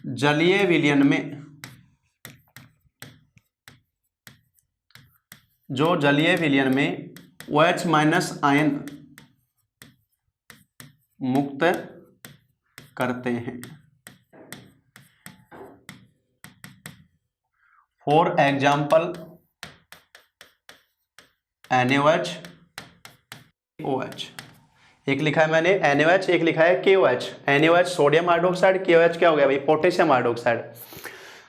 जलीय विलयन में OH- आयन मुक्त करते हैं। For example NaOH, OH। एक लिखा है मैंने NaOH, एक लिखा है KOH। NaOH sodium hydroxide, KOH क्या हो गया भाई, पोटेशियम हाइड्रोक्साइड।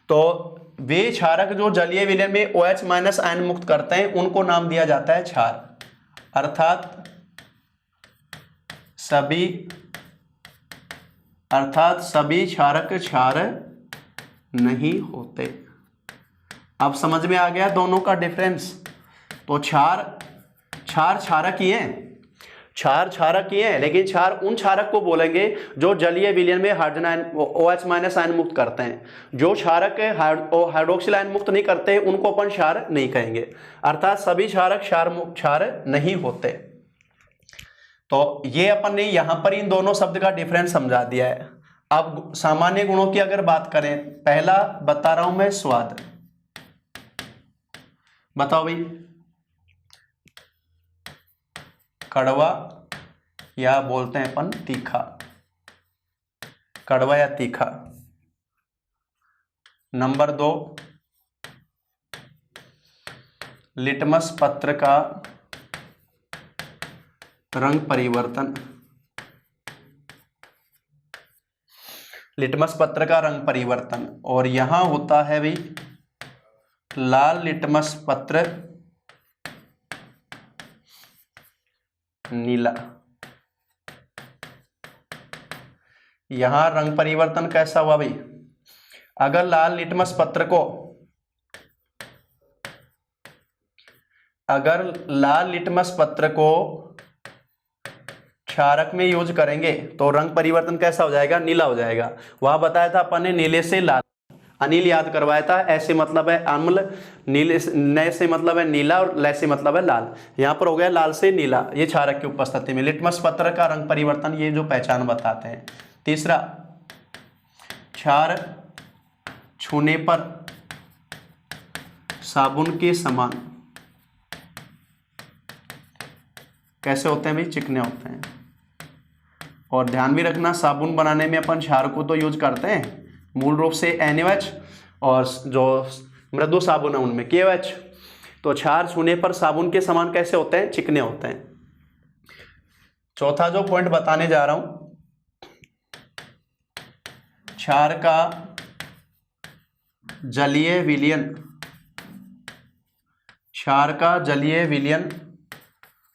तो वे क्षारक जो जलीय विलयन में OH- आयन मुक्त करते हैं उनको नाम दिया जाता है क्षार, अर्थात सभी क्षारक क्षार नहीं होते। अब समझ में आ गया दोनों का डिफरेंस। तो क्षार क्षारक ही हैं, क्षार क्षारक ही हैं, लेकिन क्षार उन क्षारक को बोलेंगे जो जलीय विलयन में हाइड्रोजन आयन OH- आयन मुक्त करते हैं। जो क्षारक हाइड्रोक्सिल आयन मुक्त नहीं करते उनको अपन क्षार नहीं कहेंगे, अर्थात सभी क्षारक क्षार नहीं होते। तो ये अपन ने यहां पर इन दोनों शब्द का डिफरेंस समझा दिया है। अब सामान्य गुणों की अगर बात करें, पहला बता रहा हूं मैं, स्वाद। बताओ भाई, कड़वा या बोलते हैं अपन तीखा, कड़वा या तीखा। नंबर 2, लिटमस पत्र का रंग परिवर्तन। लिटमस पत्र का रंग परिवर्तन, और यहां होता है भी लाल लिटमस पत्र, नीला। यहां रंग परिवर्तन कैसा हुआ भाई, अगर लाल लिटमस पत्र को क्षारक में यूज करेंगे तो रंग परिवर्तन कैसा हो जाएगा, नीला हो जाएगा। वहां बताया था अपन ने नीले से लाल, अनिल याद करवाया था। ऐसे मतलब है अम्ल, नीले नए से मतलब है नीला, और लय से मतलब है लाल। यहां पर हो गया लाल से नीला, ये क्षारक की उपस्थिति में लिटमस पत्र का रंग परिवर्तन, ये जो पहचान बताते हैं। तीसरा, क्षार छूने पर साबुन के समान कैसे होते हैं भाई, चिकने होते हैं। और ध्यान भी रखना, साबुन बनाने में अपन क्षार को तो यूज करते हैं, मूल रूप से NaOH, और जो मृदु साबुन है उनमें KOH। तो क्षार छूने पर साबुन के समान कैसे होते हैं, चिकने होते हैं। चौथा जो पॉइंट बताने जा रहा हूं, क्षार का जलीय विलयन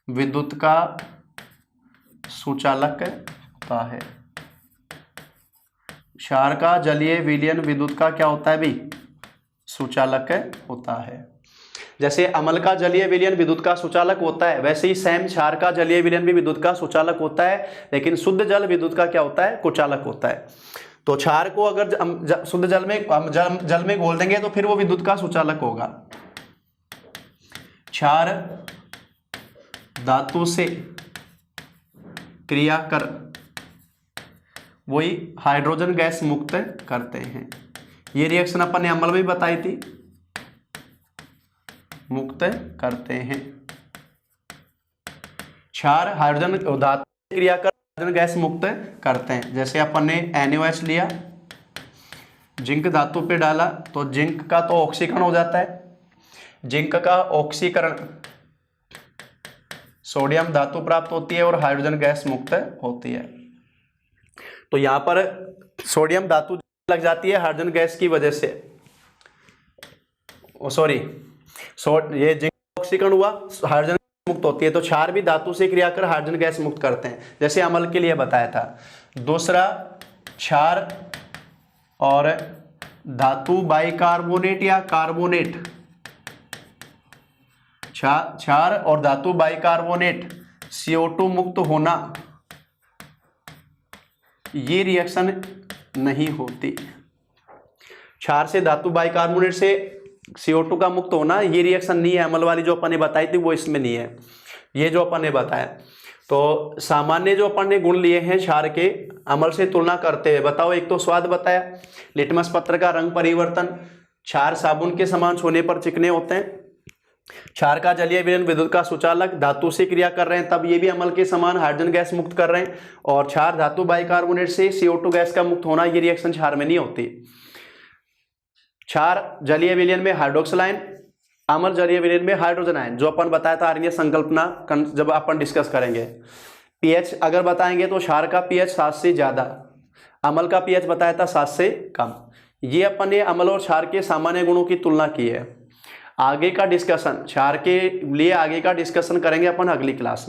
विद्युत का सुचालक होता है। क्षार का जलीय विलयन विद्युत का क्या होता है भी, सुचालक होता है। जैसे अम्ल का जलीय विलयन विद्युत का सुचालक होता है, वैसे ही सेम क्षार का जलीय विलयन भी विद्युत का सुचालक होता है, लेकिन शुद्ध जल विद्युत का क्या होता है, कुचालक होता है। तो क्षार को अगर शुद्ध जल में घोल देंगे तो फिर वो विद्युत का सुचालक होगा। क्षार धातु से क्रिया कर वही हाइड्रोजन गैस मुक्त करते हैं। ये रिएक्शन अपन ने अम्ल में बताई थी, मुक्त करते हैं। क्षार हाइड्रोजन धातु से क्रिया कर हाइड्रोजन गैस मुक्त करते हैं। जैसे अपन ने NaOH लिया, जिंक धातु पे डाला तो जिंक का तो ऑक्सीकरण हो जाता है, जिंक का ऑक्सीकरण सोडियम धातु प्राप्त होती है और हाइड्रोजन गैस मुक्त होती है। तो यहाँ पर सोडियम धातु लग जाती है हाइड्रोजन गैस की वजह से, ये जिंक ऑक्सीकरण हुआ, हाइड्रोजन मुक्त होती है। तो क्षार भी धातु से क्रिया कर हाइड्रोजन गैस मुक्त करते हैं, जैसे अम्ल के लिए बताया था। दूसरा, क्षार और धातु बाइकार्बोनेट या कार्बोनेट, क्षार और धातु बाइकार्बोनेट CO2 मुक्त होना, ये रिएक्शन नहीं होती। क्षार से धातु बाइकार्बोनेट से CO2 का मुक्त होना, ये रिएक्शन नहीं है। अम्ल वाली जो अपन ने बताई थी वो इसमें नहीं है, ये जो अपन ने बताया। तो सामान्य जो अपन ने गुण लिए हैं क्षार के अम्ल से तुलना करते हुए, बताओ। एक तो स्वाद बताया, लिटमस पत्र का रंग परिवर्तन, क्षार साबुन के समान छूने पर चिकने होते हैं, क्षार का जलीय विलयन विद्युत का सुचालक, धातु से क्रिया कर रहे हैं तब ये भी अम्ल के समान हाइड्रोजन गैस मुक्त कर रहे हैं। और क्षार धातु बाइकार्बोनेट से CO2 गैस का मुक्त होना, ये रिएक्शन क्षार में नहीं होती। क्षार जलीय विलयन में हाइड्रोक्सिल आयन, अम्ल जलीय विलयन में हाइड्रोजन आयन, जो अपन बताया था आर्यन संकल्पना जब अपन डिस्कस करेंगे। पीएच अगर बताएंगे तो क्षार का पीएच 7 से ज्यादा, अम्ल का पीएच बताया था 7 से कम। ये अपन ने अम्ल और क्षार के सामान्य गुणों की तुलना की है। आगे का डिस्कशन क्षार के लिए आगे का डिस्कशन करेंगे अपन अगली क्लास में।